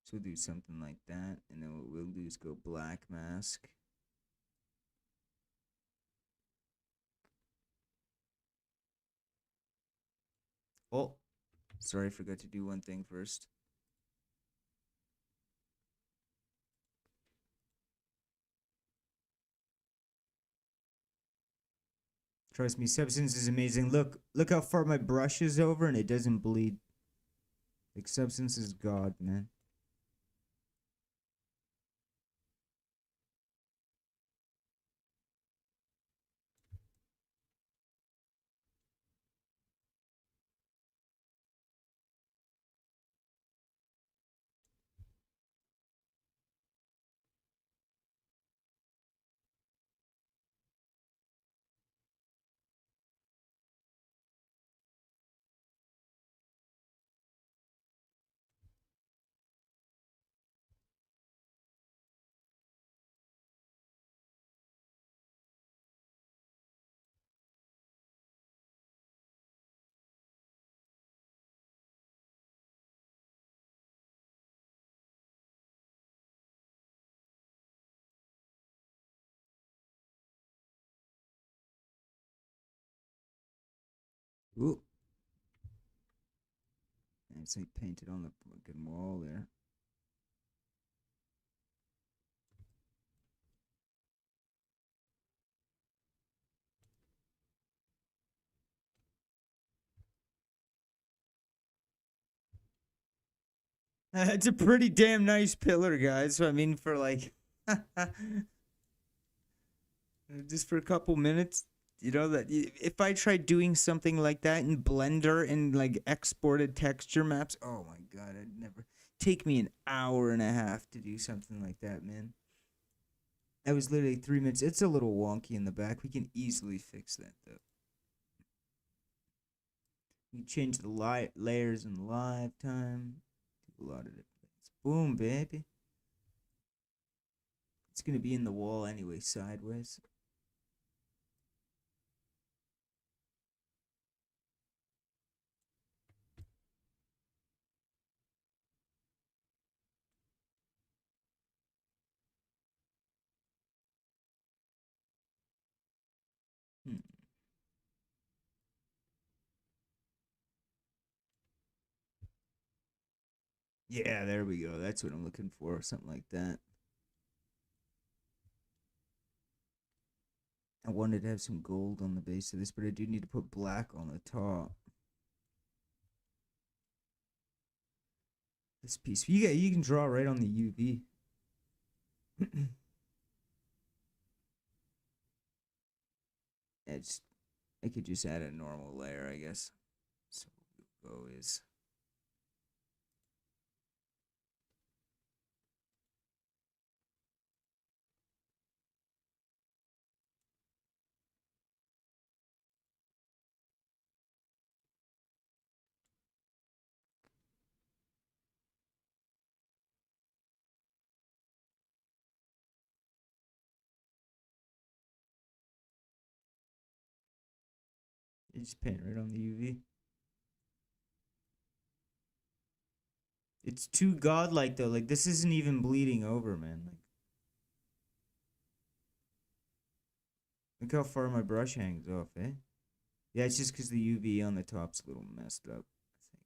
So we'll do something like that, and then what we'll do is go black mask. Oh, sorry, I forgot to do one thing first. Trust me, Substance is amazing. Look how far my brush is over, and it doesn't bleed. Like, Substance is God, man. Ooh. And it's like painted on the fucking wall there. It's a pretty damn nice pillar, guys. So I mean, for like, just for a couple minutes, you know that if I tried doing something like that in Blender and like exported texture maps, oh my god, I'd never take me an hour and a half to do something like that, man. That was literally 3 minutes. It's a little wonky in the back. We can easily fix that though. We change the light layers in live time. Do a lot of it. Boom, baby. It's gonna be in the wall anyway, sideways. Hmm. Yeah, there we go. That's what I'm looking for. Something like that. I wanted to have some gold on the base of this, but I do need to put black on the top. This piece. You can draw right on the UV. I could just add a normal layer, I guess. So what we'll go is you just paint right on the UV. It's too godlike though. Like this isn't even bleeding over, man. Like look how far my brush hangs off, eh? Yeah, it's just because the UV on the top's a little messed up, I think.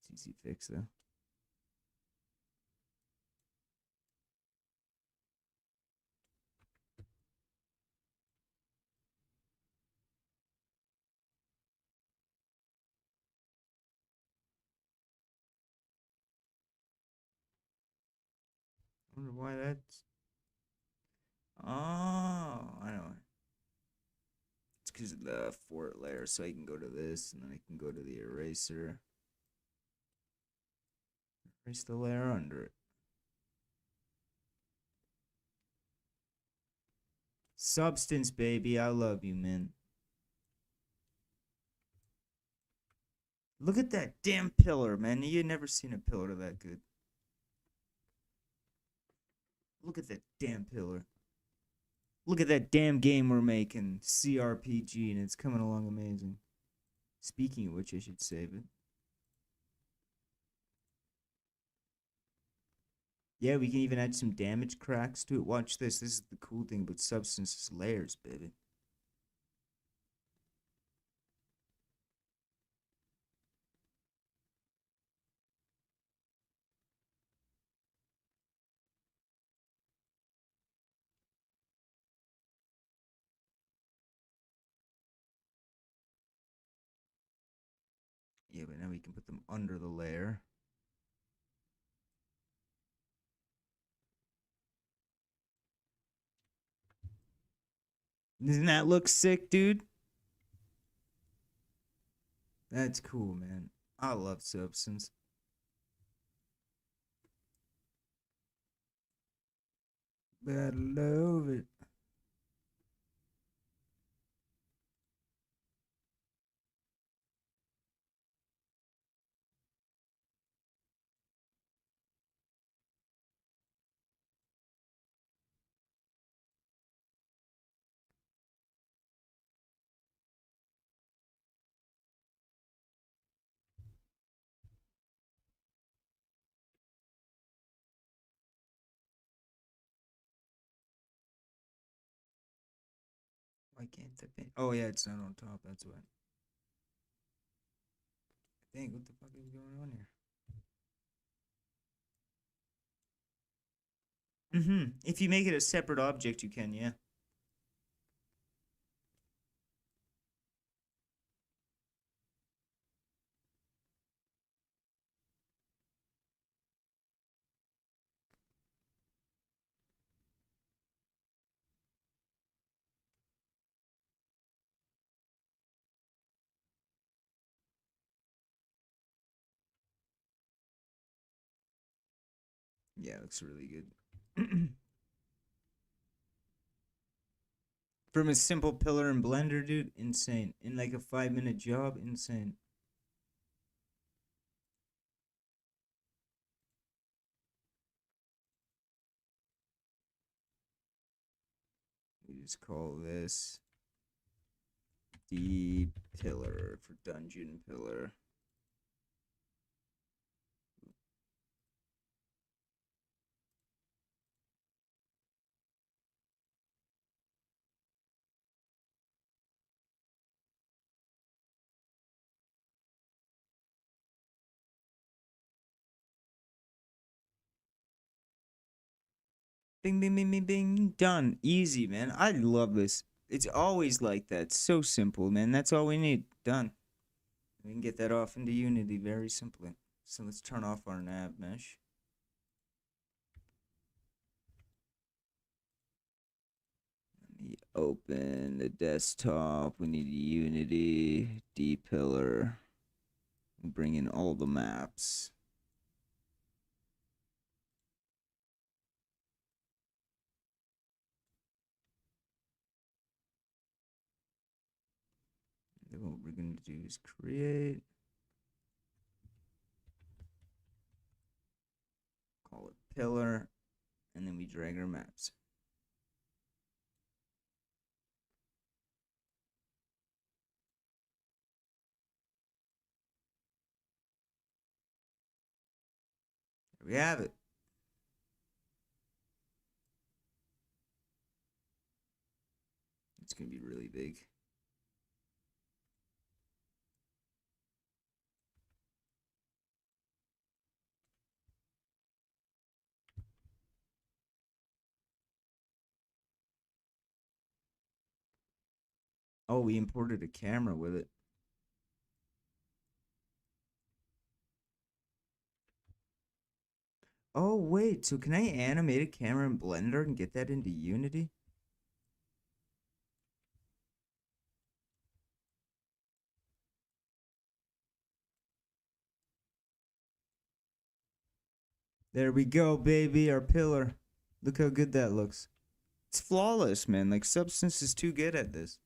It's easy fix though. I wonder why that's. Oh, I know. It's because of the fort layer, so I can go to this, and then I can go to the eraser. Erase the layer under it. Substance, baby. I love you, man. Look at that damn pillar, man. You never seen a pillar that good. Look at that damn pillar. Look at that damn game we're making. CRPG, and it's coming along amazing. Speaking of which, I should save it. Yeah, we can even add some damage cracks to it. Watch this. This is the cool thing about substances layers, baby. Yeah, but now we can put them under the layer. Doesn't that look sick, dude? That's cool, man. I love substance. But I love it. Why can't the paint? Oh, yeah, it's not on top. That's why. I think, what the fuck is going on here? If you make it a separate object, you can, yeah. Yeah, it looks really good. From a simple pillar in Blender, dude, insane. In like a 5-minute job, insane. We just call this the pillar for dungeon pillar. Bing, bing, bing, bing, bing. Done. Easy, man. I love this. It's always like that. So simple, man. That's all we need. Done. We can get that off into Unity very simply. So let's turn off our nav mesh. Let me open the desktop. We need Unity, D pillar. Bring in all the maps. Then what we're going to do is create. Call it pillar. And then we drag our maps. There we have it. It's going to be really big. Oh, we imported a camera with it. Oh, wait. So can I animate a camera in Blender and get that into Unity? There we go, baby. Our pillar. Look how good that looks. It's flawless, man. Like, Substance is too good at this.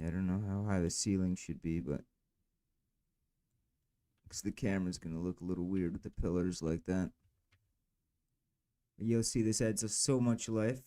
Yeah, I don't know how high the ceiling should be, but because the camera's gonna look a little weird with the pillars like that. You'll see this adds us so much life.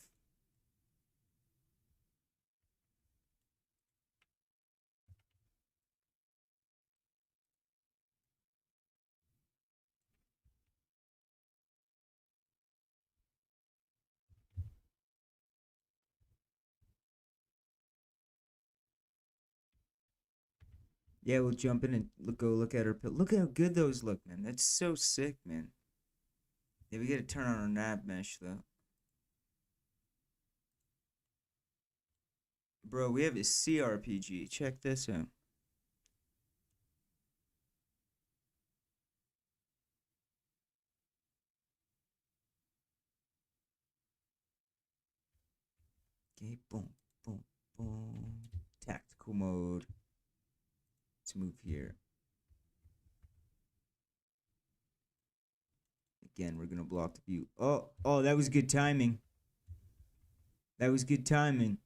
Yeah, we'll jump in and go look at our pill. Look how good those look, man. That's so sick, man. Yeah, we gotta turn on our nav mesh though. Bro, we have a CRPG. Check this out. Okay, boom, boom, boom. Tactical mode. Let's move here. Again, we're gonna block the view. Oh, that was good timing. That was good timing.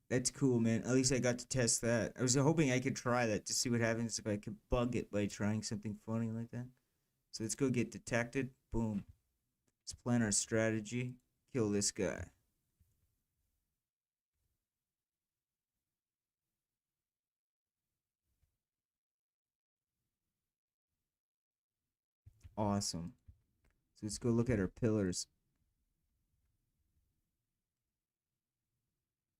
That's cool, man. At least I got to test that. I was hoping I could try that to see what happens if I could bug it by trying something funny like that. So let's go get detected. Boom. Let's plan our strategy. Kill this guy. Awesome. So let's go look at our pillars.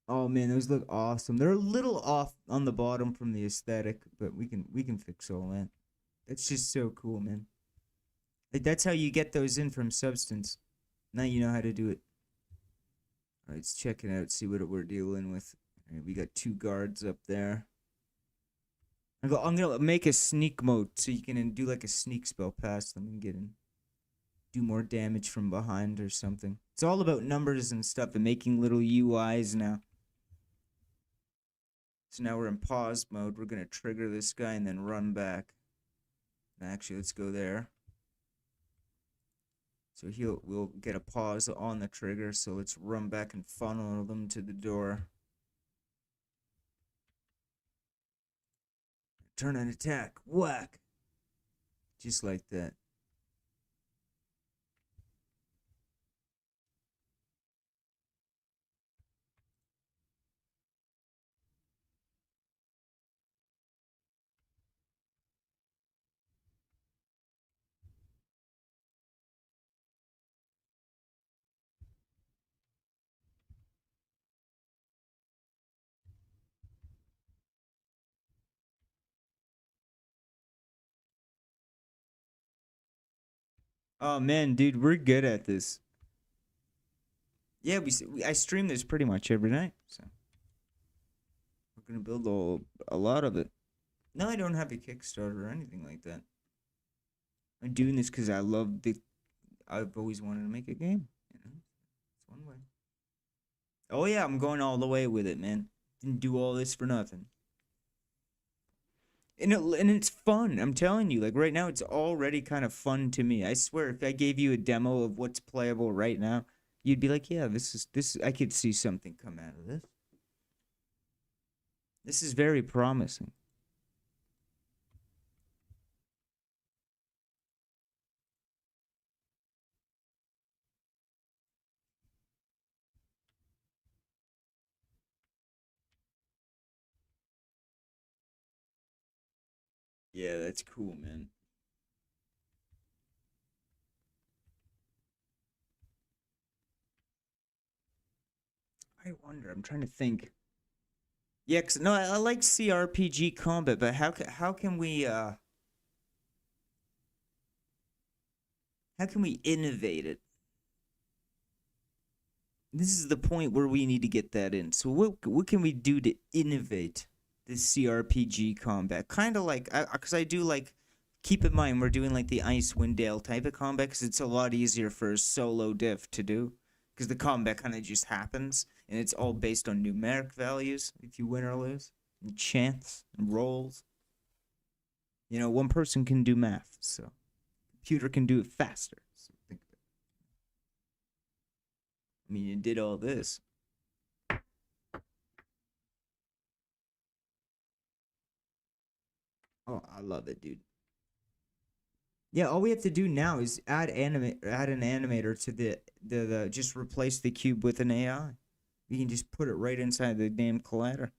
Oh man, those look awesome. They're a little off on the bottom from the aesthetic, but we can fix all that. That's just so cool, man. Like that's how you get those in from Substance. Now you know how to do it. All right, let's check it out. See what we're dealing with. All right, we got 2 guards up there. I'm gonna make a sneak mode so you can do like a sneak spell past them and get in, do more damage from behind or something. It's all about numbers and stuff and making little UIs now. So now we're in pause mode. We're gonna trigger this guy and then run back. Actually, let's go there. So we'll get a pause on the trigger. So let's run back and funnel them to the door. Turn and attack. Whack. Just like that. Oh man, dude, we're good at this. Yeah, I stream this pretty much every night, so we're gonna build a lot of it. No, I don't have a Kickstarter or anything like that. I'm doing this because I love the. I've always wanted to make a game. You know, it's one way. Oh yeah, I'm going all the way with it, man. Didn't do all this for nothing. And it's fun. I'm telling you, like right now, it's already kind of fun to me. I swear, if I gave you a demo of what's playable right now, you'd be like, yeah, this. I could see something come out of this. This is very promising. Yeah, that's cool, man. I wonder. I'm trying to think. Yeah, 'cause no, I like CRPG combat, but how can we innovate it? This is the point where we need to get that in. So what can we do to innovate this CRPG combat? Kind of like because I do like. Keep in mind we're doing like the Icewind Dale type of combat because it's a lot easier for a solo diff to do because the combat kind of just happens and it's all based on numeric values if you win or lose and chance and rolls. You know, one person can do math, so computer can do it faster. So think of it. I mean, you did all this. Oh, I love it, dude. Yeah, all we have to do now is add an animator to the just replace the cube with an AI. We can just put it right inside the damn collider.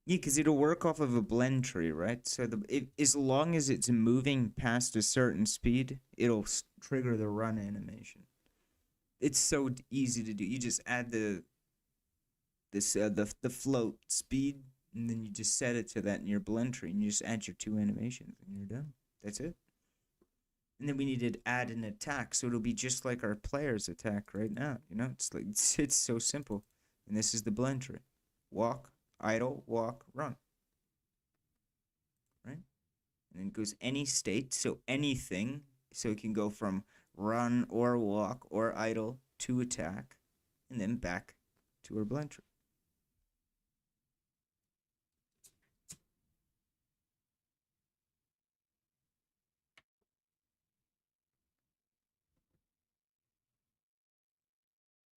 Yeah, because it'll work off of a blend tree, right? So as long as it's moving past a certain speed, it'll trigger the run animation. It's so easy to do. You just add the float speed, and then you just set it to that in your blend tree, and you just add your two animations, and you're done. That's it. And then we need to add an attack, so it'll be just like our player's attack right now. You know, it's like it's so simple. And this is the blend tree: walk, idle, walk, run. Right? And then it goes any state, so anything. So it can go from run or walk or idle to attack, and then back to our blend tree.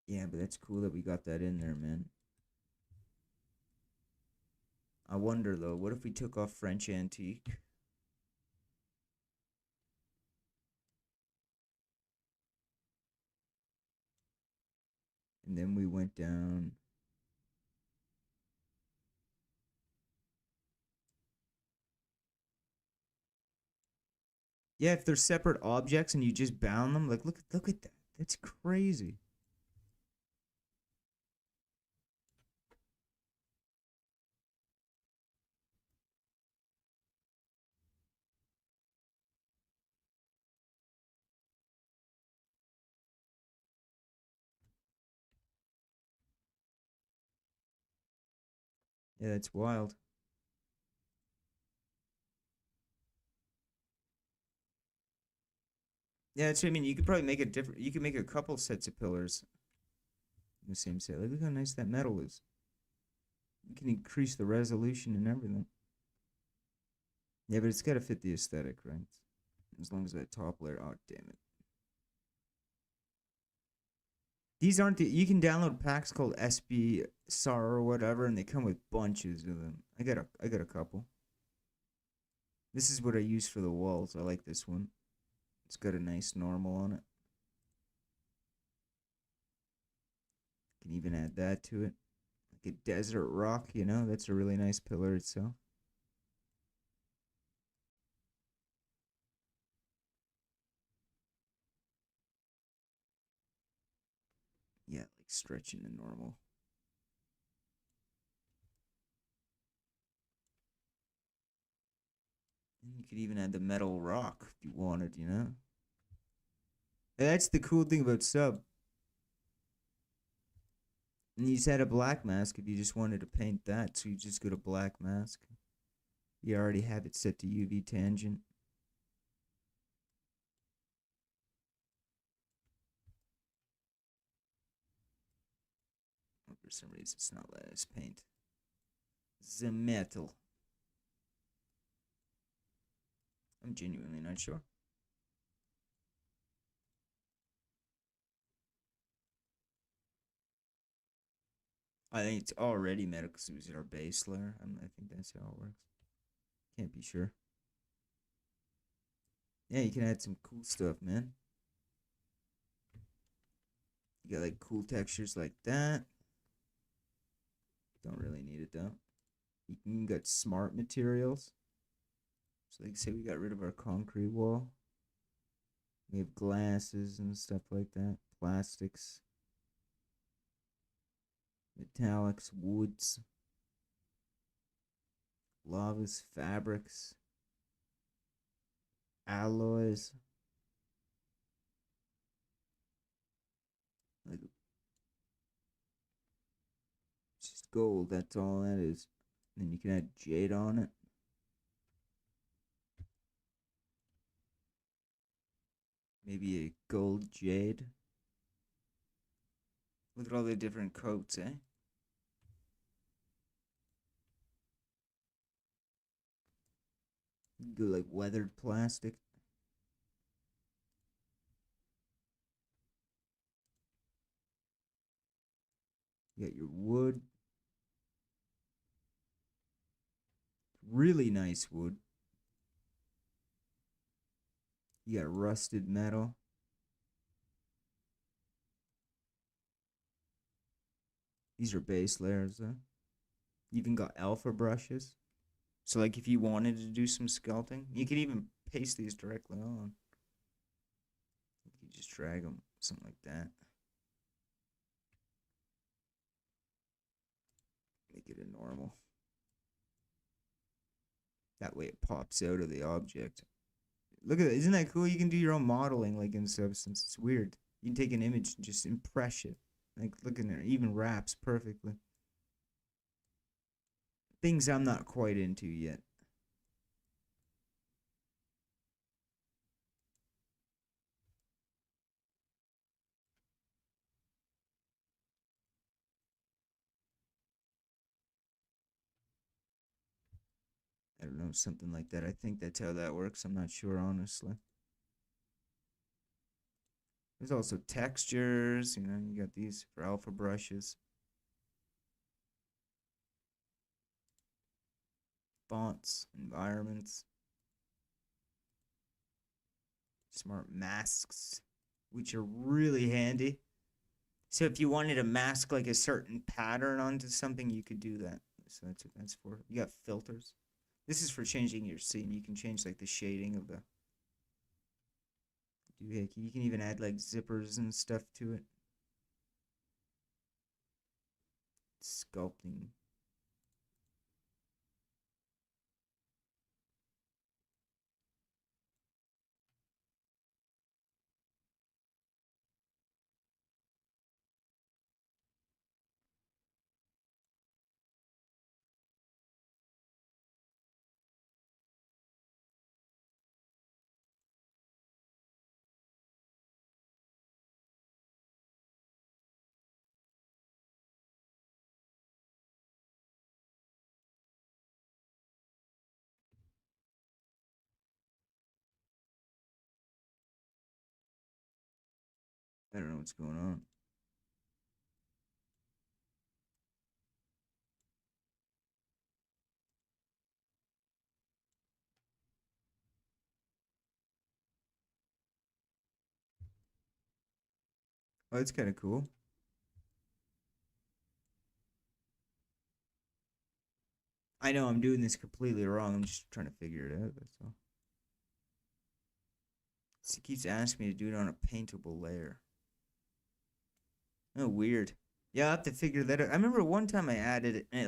Yeah, but that's cool that we got that in there, man. I wonder though, what if we took off French antique? And then we went down. Yeah, if they're separate objects and you just bound them, like look at that. That's crazy. Yeah, that's wild. Yeah, that's what I mean. You could probably make a different. You could make a couple sets of pillars in the same set. Like, look how nice that metal is. You can increase the resolution and everything. Yeah, but it's got to fit the aesthetic, right? As long as that top layer. Oh, damn it. These aren't the. You can download packs called SB SAR or whatever, and they come with bunches of them. I got a couple. This is what I use for the walls. I like this one. It's got a nice normal on it. Can even add that to it. Like a desert rock, you know? That's a really nice pillar itself. Yeah, like stretching the normal. And you could even add the metal rock if you wanted, you know? And that's the cool thing about sub. And you just had a black mask if you just wanted to paint that, so you just go to black mask. You already have it set to UV tangent. Oh, for some reason, it's not letting us paint the metal. I'm genuinely not sure. I think it's already metal because it was in our base layer. I think that's how it works. Can't be sure. Yeah, you can add some cool stuff, man. You got like cool textures like that. Don't really need it though. You got smart materials. So like say we got rid of our concrete wall. We have glasses and stuff like that. Plastics. Metallics, woods. Lavas, fabrics. Alloys. Like it's just gold, that's all that is. And then you can add jade on it. Maybe a gold jade. Look at all the different coats, eh? You can go like weathered plastic. You got your wood. Really nice wood. You got rusted metal. These are base layers, though. You even got alpha brushes. So, like, if you wanted to do some sculpting, you could even paste these directly on. You could just drag them, something like that. Make it a normal. That way it pops out of the object. Look at that. Isn't that cool? You can do your own modeling, like, in Substance. It's weird. You can take an image and just impress it. Like, look in there. It even wraps perfectly. Things I'm not quite into yet. I don't know, something like that. I think that's how that works. I'm not sure, honestly. There's also textures. You know, you got these for alpha brushes. Fonts, environments. Smart masks, which are really handy. So if you wanted to mask like a certain pattern onto something, you could do that. So that's what that's for. You got filters. This is for changing your scene. You can change like the shading of the doohickey. You can even add like zippers and stuff to it. Sculpting. I don't know what's going on. Oh, that's kind of cool. I know I'm doing this completely wrong. I'm just trying to figure it out. That's all. It keeps asking me to do it on a paintable layer. Oh, weird. Yeah, I'll have to figure that out. I remember one time I added it, and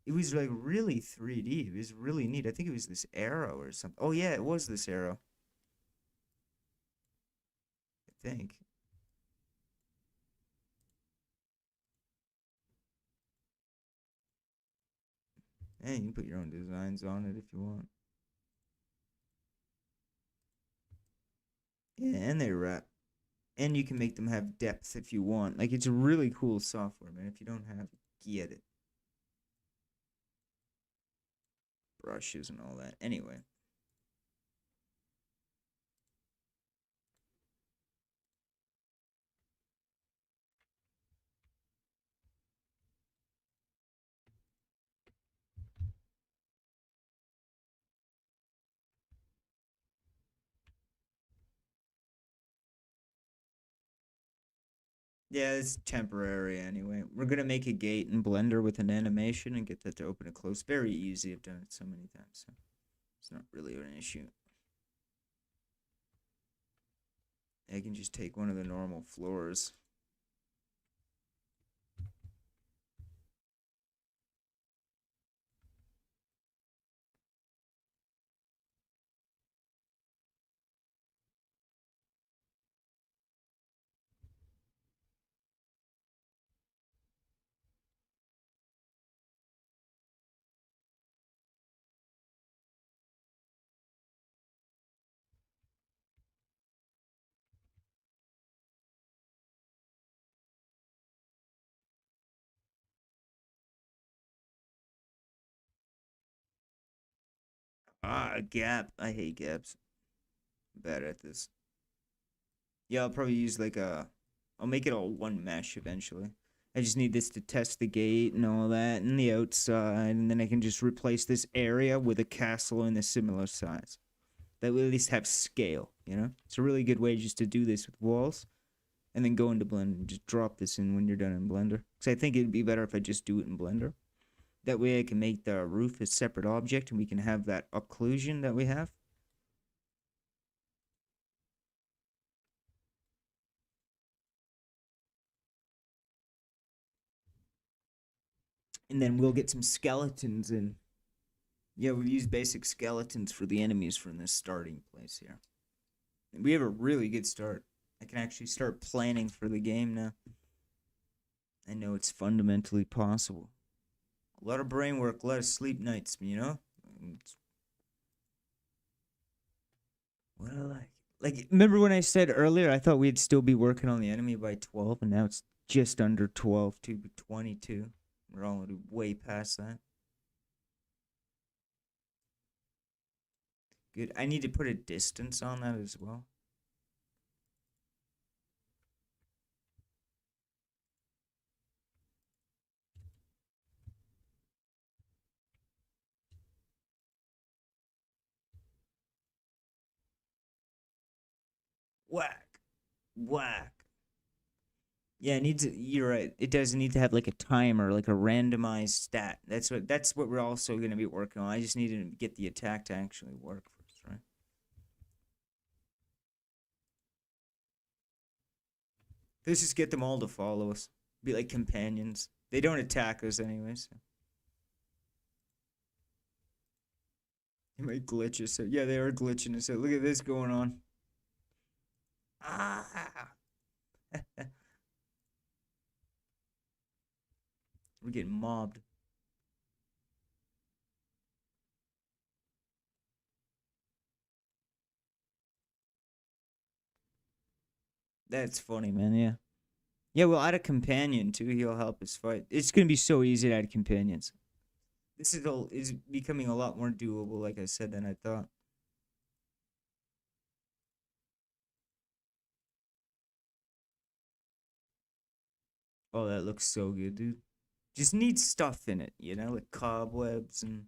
it was like really 3D. It was really neat. I think it was this arrow or something. Oh yeah, it was this arrow. I think. And you can put your own designs on it if you want. Yeah, and they wrap. And you can make them have depth if you want. Like, it's a really cool software, man. If you don't have it, get it. Brushes and all that. Anyway. Yeah, it's temporary anyway. We're gonna make a gate in Blender with an animation and get that to open and close. Very easy. I've done it so many times, so it's not really an issue. I can just take one of the normal floors. Ah, a gap. I hate gaps. I'm bad at this. Yeah, I'll probably use like a. I'll make it all one mesh eventually. I just need this to test the gate and all that and the outside, and then I can just replace this area with a castle in a similar size. That will at least have scale, you know? It's a really good way just to do this with walls, and then go into Blender and just drop this in when you're done in Blender. Because I think it'd be better if I just do it in Blender. That way I can make the roof a separate object, and we can have that occlusion that we have. And then we'll get some skeletons in. Yeah, we've used basic skeletons for the enemies from this starting place here. We have a really good start. I can actually start planning for the game now. I know it's fundamentally possible. A lot of brain work, a lot of sleep nights, you know? It's what I like. Like, remember when I said earlier I thought we'd still be working on the enemy by 12, and now it's just under 12 to 22. We're already way past that. Good. I need to put a distance on that as well. Whack. Whack. Yeah, it needs. You're right. It does need to have like a timer, like a randomized stat. That's what we're also going to be working on. I just need to get the attack to actually work first, right? Let's just get them all to follow us. Be like companions. They don't attack us anyways. So. They might glitch us. Yeah, they are glitching us. Look at this going on. Ah. We're getting mobbed. That's funny, man. Yeah. Yeah, we'll add a companion too. He'll help us fight. It's gonna be so easy to add companions. This is becoming a lot more doable, like I said, than I thought. Oh, that looks so good, dude. Just needs stuff in it, you know, like cobwebs and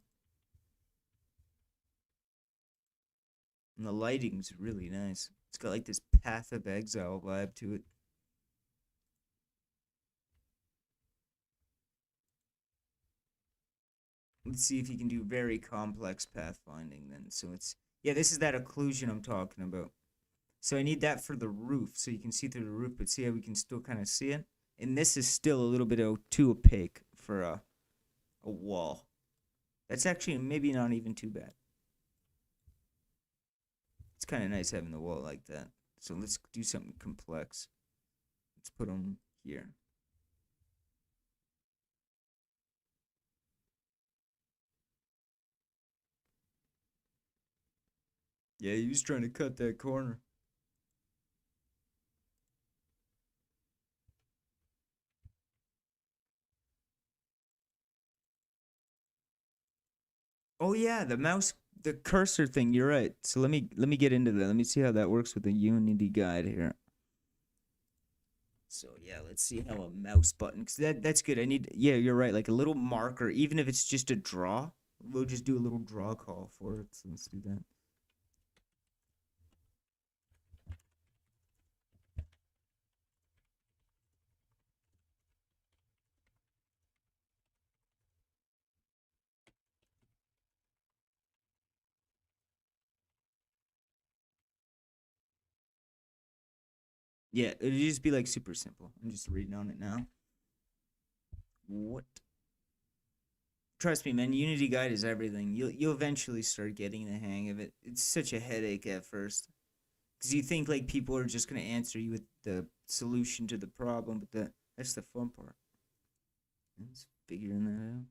the lighting's really nice. It's got like this Path of Exile vibe to it. Let's see if you can do very complex pathfinding then. So it's yeah, this is that occlusion I'm talking about. So I need that for the roof, so you can see through the roof, but see how we can still kind of see it. And this is still a little bit too opaque for a wall. That's actually maybe not even too bad. It's kind of nice having the wall like that. So let's do something complex. Let's put them here. Yeah, he was trying to cut that corner. Oh yeah, the mouse, the cursor thing. You're right. So let me get into that. Let me see how that works with the Unity guide here. So yeah, let's see how a mouse button. Cause that's good. I need. Yeah, you're right. Like a little marker, even if it's just a draw. We'll just do a little draw call for it. So let's do that. Yeah, it'd just be like super simple. I'm just reading on it now. What? Trust me, man. Unity guide is everything. You'll eventually start getting the hang of it. It's such a headache at first. Because you think like people are just gonna answer you with the solution to the problem, but that's the fun part. It's figuring that out.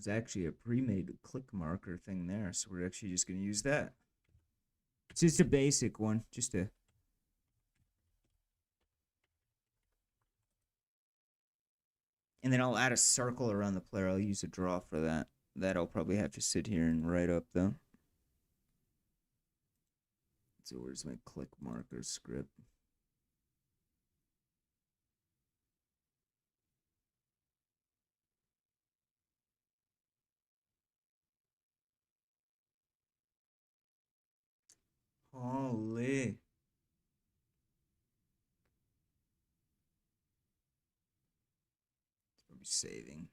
There's actually a pre-made click marker thing there, so we're actually just gonna use that. It's just a basic one, just a. And then I'll add a circle around the player. I'll use a draw for that. That I'll probably have to sit here and write up though. So where's my click marker script? Holy. Probably saving.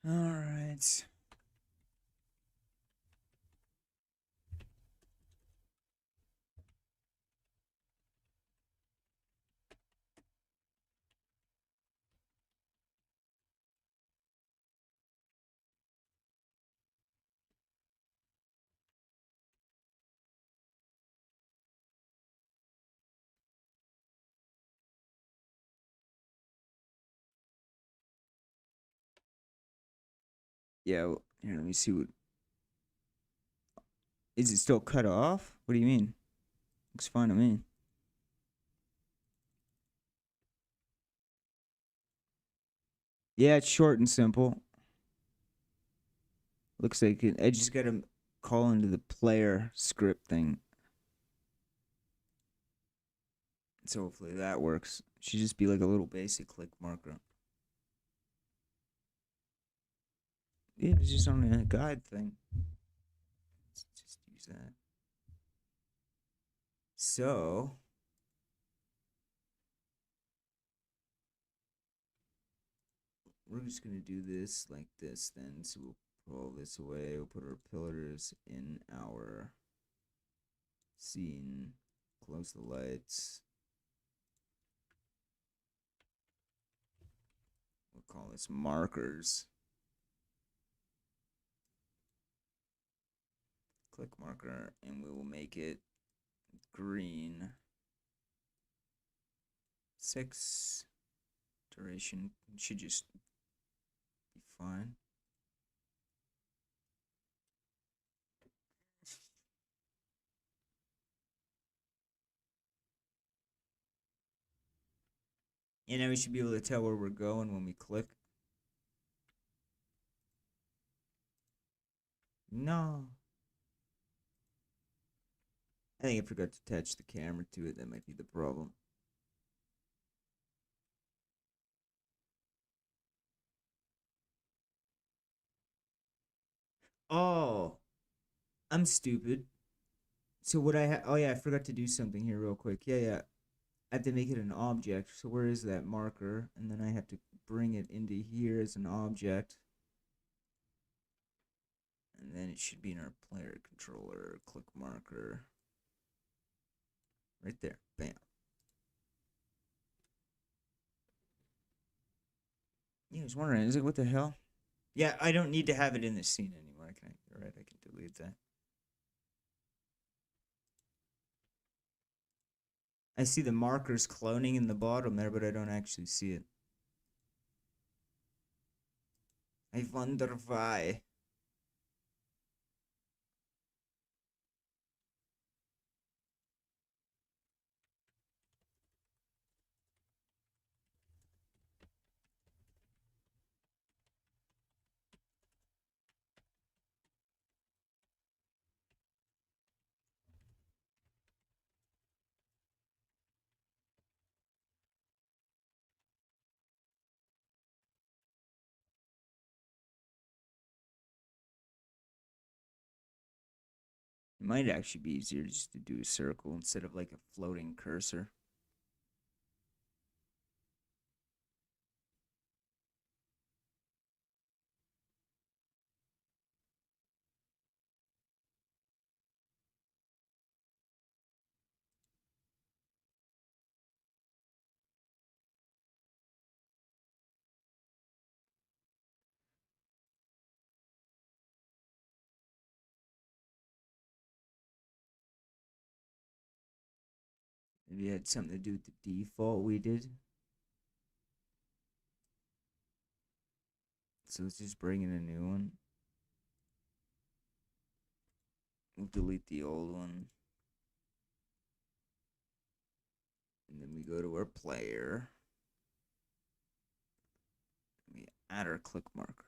All right. Yeah. Here, let me see what. Is it still cut off? What do you mean? Looks fine to me. Yeah, it's short and simple. Looks like it. I just gotta call into the player script thing. So hopefully that works. Should just be like a little basic click marker. Yeah, it's just on a guide thing. Let's just use that. So we're just gonna do this like this then. So we'll pull this away. We'll put our pillars in our scene. Close the lights. We'll call this markers. Click marker, and we will make it green. 6 duration should just be fine. And now we should be able to tell where we're going when we click. No. I think I forgot to attach the camera to it. That might be the problem. Oh, I'm stupid. So what oh yeah, I forgot to do something here real quick. Yeah. I have to make it an object. So where is that marker? And then I have to bring it into here as an object. And then it should be in our player controller, click marker. Right there. Bam. Yeah, I was wondering, is it what the hell? Yeah, I don't need to have it in this scene anymore. You're right, I can delete that. I see the markers cloning in the bottom there, but I don't actually see it. I wonder why. It might actually be easier just to do a circle instead of like a floating cursor. Maybe it had something to do with the default we did. So let's just bring in a new one. We'll delete the old one. And then we go to our player. We add our click marker.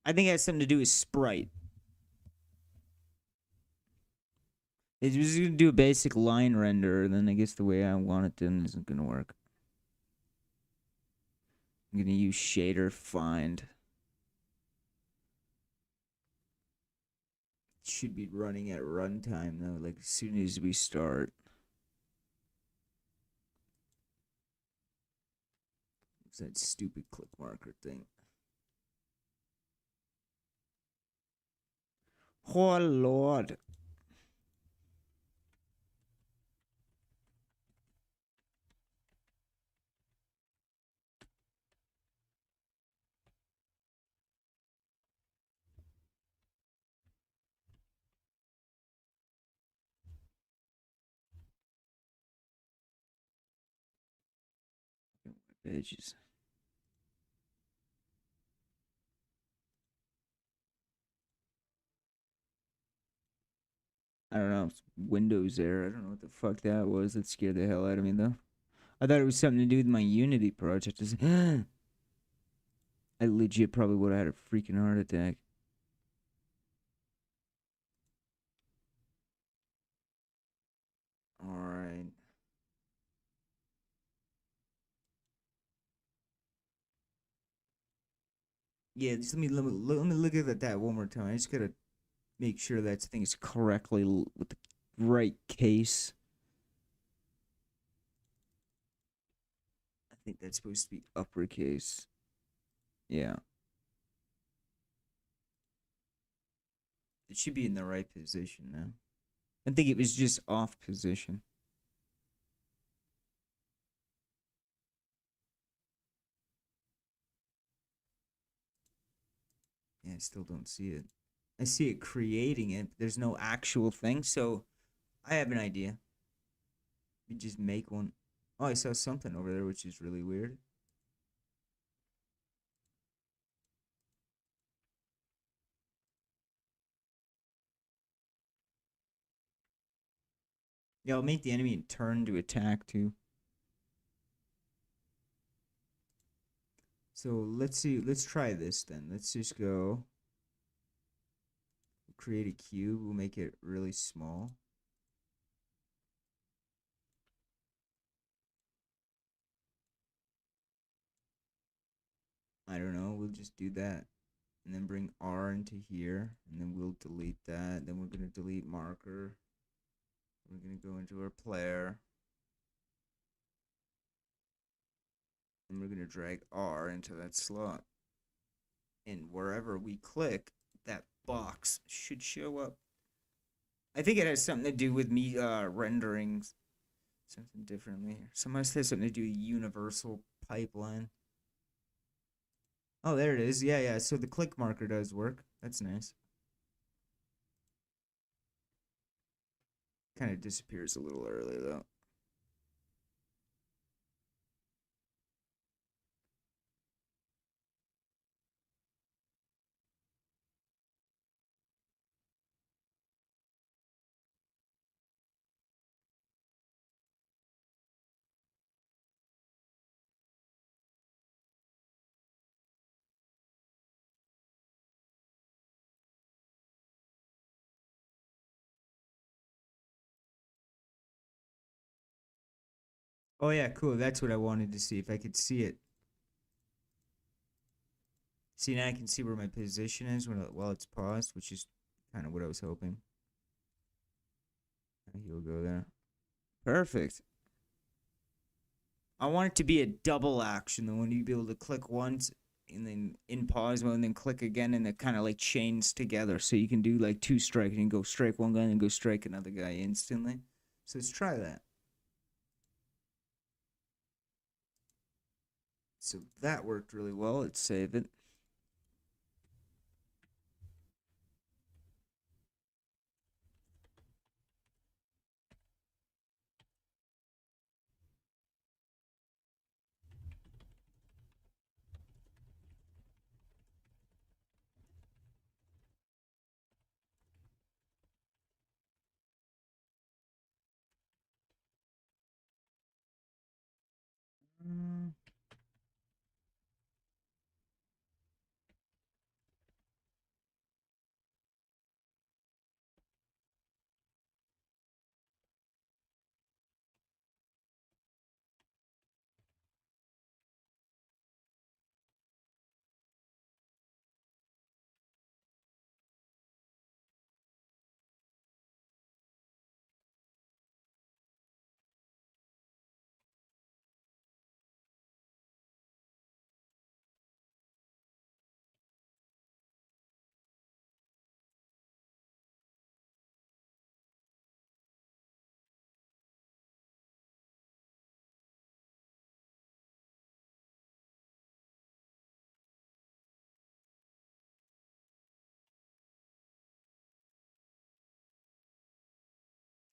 I think it has something to do with sprite. It's just gonna do a basic line render, then I guess the way I want it then isn't gonna work. I'm gonna use shader find. It should be running at runtime though, like as soon as we start. It's that stupid click marker thing. Oh Lord. Pages. I don't know. Windows error. I don't know what the fuck that was. That scared the hell out of me though. I thought it was something to do with my Unity project. I legit probably would have had a freaking heart attack. Alright. Yeah, just let me look at that one more time. I just gotta make sure that thing's correctly with the right case. I think that's supposed to be uppercase. Yeah. It should be in the right position now. I think it was just off position. Yeah, I still don't see it. I see it creating it, but there's no actual thing, so I have an idea. We just make one. Oh, I saw something over there, which is really weird. Yeah, I'll make the enemy turn to attack too. So let's see. Let's try this then. Let's just go create a cube. We'll make it really small. I don't know. We'll just do that. And then bring R into here. And then we'll delete that. Then we're going to delete marker. We're going to go into our player. And we're going to drag R into that slot. And wherever we click, that box should show up. I think it has something to do with me rendering something differently here. Someone says something to do with universal pipeline. Oh, there it is. Yeah, yeah. So the click marker does work. That's nice. Kind of disappears a little early, though. Oh, yeah, cool. That's what I wanted to see, if I could see it. See, now I can see where my position is while it's paused, which is kind of what I was hoping. He'll go there. Perfect. I want it to be a double action, though, when you'd be able to click once and then in pause mode and then click again, and it kind of like chains together. So you can do like two strike and go strike one guy and then go strike another guy instantly. So let's try that. So that worked really well. Let's save it. Mm.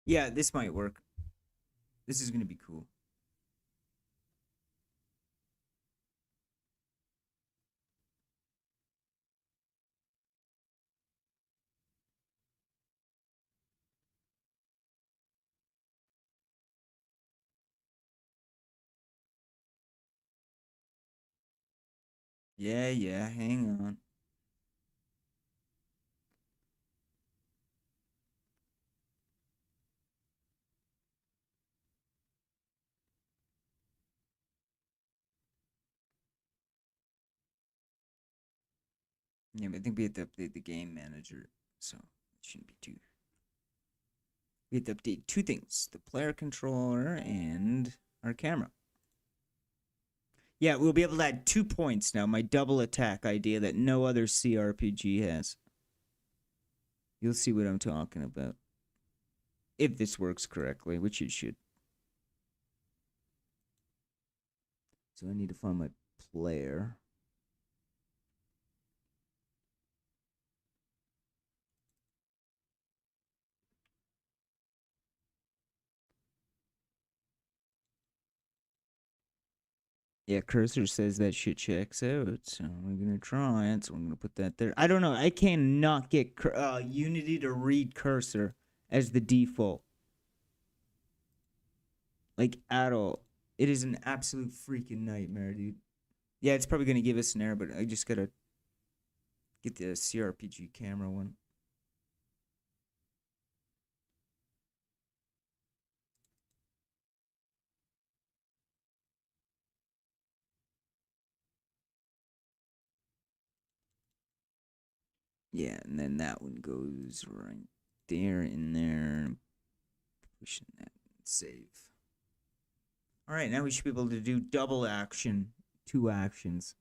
Yeah, this might work. This is going to be cool. Yeah, yeah, hang on. Yeah, but I think we have to update the game manager, so it shouldn't be too. We have to update two things: the player controller and our camera. Yeah, we'll be able to add 2 points now. My double attack idea that no other CRPG has. You'll see what I'm talking about. If this works correctly, which it should. So I need to find my player. Yeah, cursor says that shit checks out, so we're gonna try it. So I'm gonna put that there. I don't know. I cannot get Unity to read cursor as the default, like at all. It is an absolute freaking nightmare, dude. Yeah, it's probably gonna give us an error, but I just gotta get the CRPG camera one. Yeah, and then that one goes right there in there. Pushing that. Save. Alright, now we should be able to do double action. 2 actions.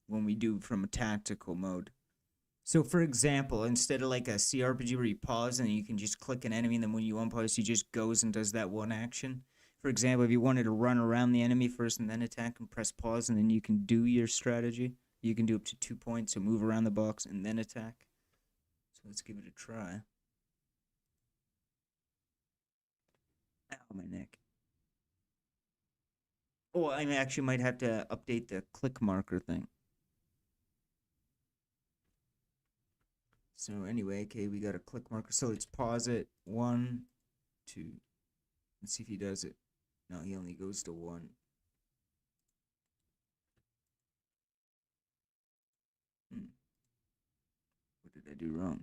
When we do from a tactical mode. So, for example, instead of like a CRPG where you pause and you can just click an enemy, and then when you unpause, he just goes and does that one action. For example, if you wanted to run around the enemy first and then attack and press pause, and then you can do your strategy, you can do up to 2 points, so move around the box and then attack. So let's give it a try. Ow, my neck. Oh, I actually might have to update the click marker thing. So anyway, okay, we got a click marker. So let's pause it. 1, 2. Let's see if he does it. No, he only goes to 1. What did I do wrong?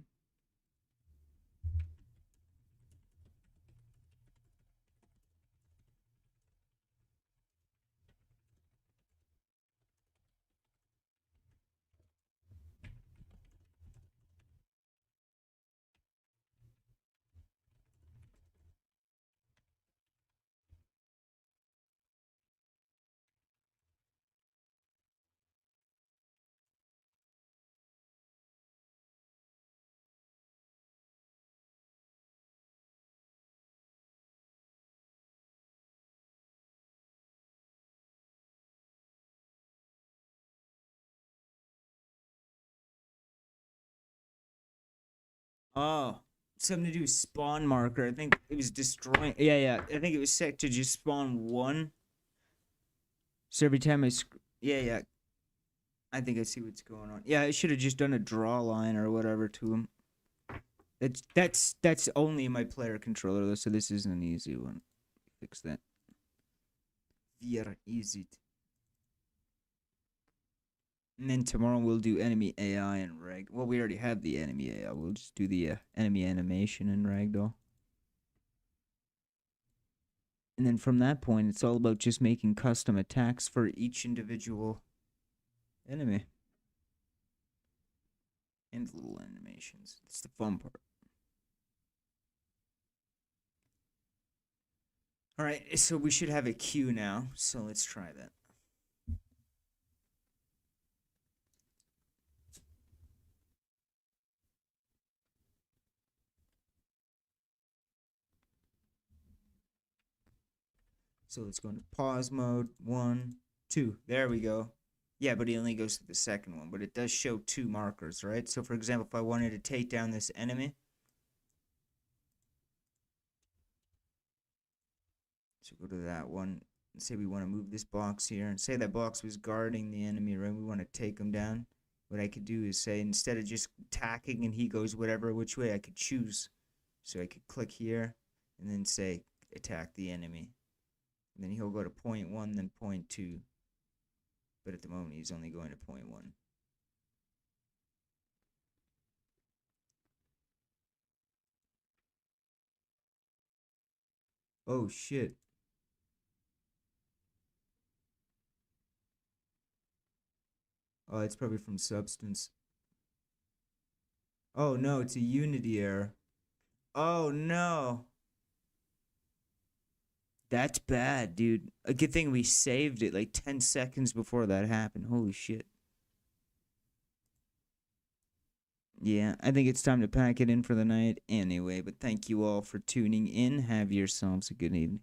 Oh, something to do with spawn marker. I think it was destroying. Yeah. I think it was set to just spawn 1. So every time yeah. I think I see what's going on. Yeah, I should have just done a draw line or whatever to him. That's only my player controller though, so this is an easy one. Fix that. Very easy. And then tomorrow we'll do enemy AI and rag. Well, we already have the enemy AI. We'll just do the enemy animation and ragdoll. And then from that point, it's all about just making custom attacks for each individual enemy. And little animations. That's the fun part. Alright, so we should have a queue now. So let's try that. So let's go into pause mode. 1, 2. There we go. Yeah, but he only goes to the second one. But it does show 2 markers, right? So for example, if I wanted to take down this enemy. So go to that one. And say we want to move this box here. And say that box was guarding the enemy, right? We want to take him down. What I could do is say, instead of just attacking and he goes whatever which way, I could choose. So I could click here and then say attack the enemy. And then he'll go to 0.1, then 0.2. But at the moment, he's only going to 0.1. Oh, shit. Oh, it's probably from Substance. Oh, no, it's a Unity error. Oh, no. That's bad, dude. A good thing we saved it like 10 seconds before that happened. Holy shit. Yeah, I think it's time to pack it in for the night anyway, but thank you all for tuning in. Have yourselves a good evening.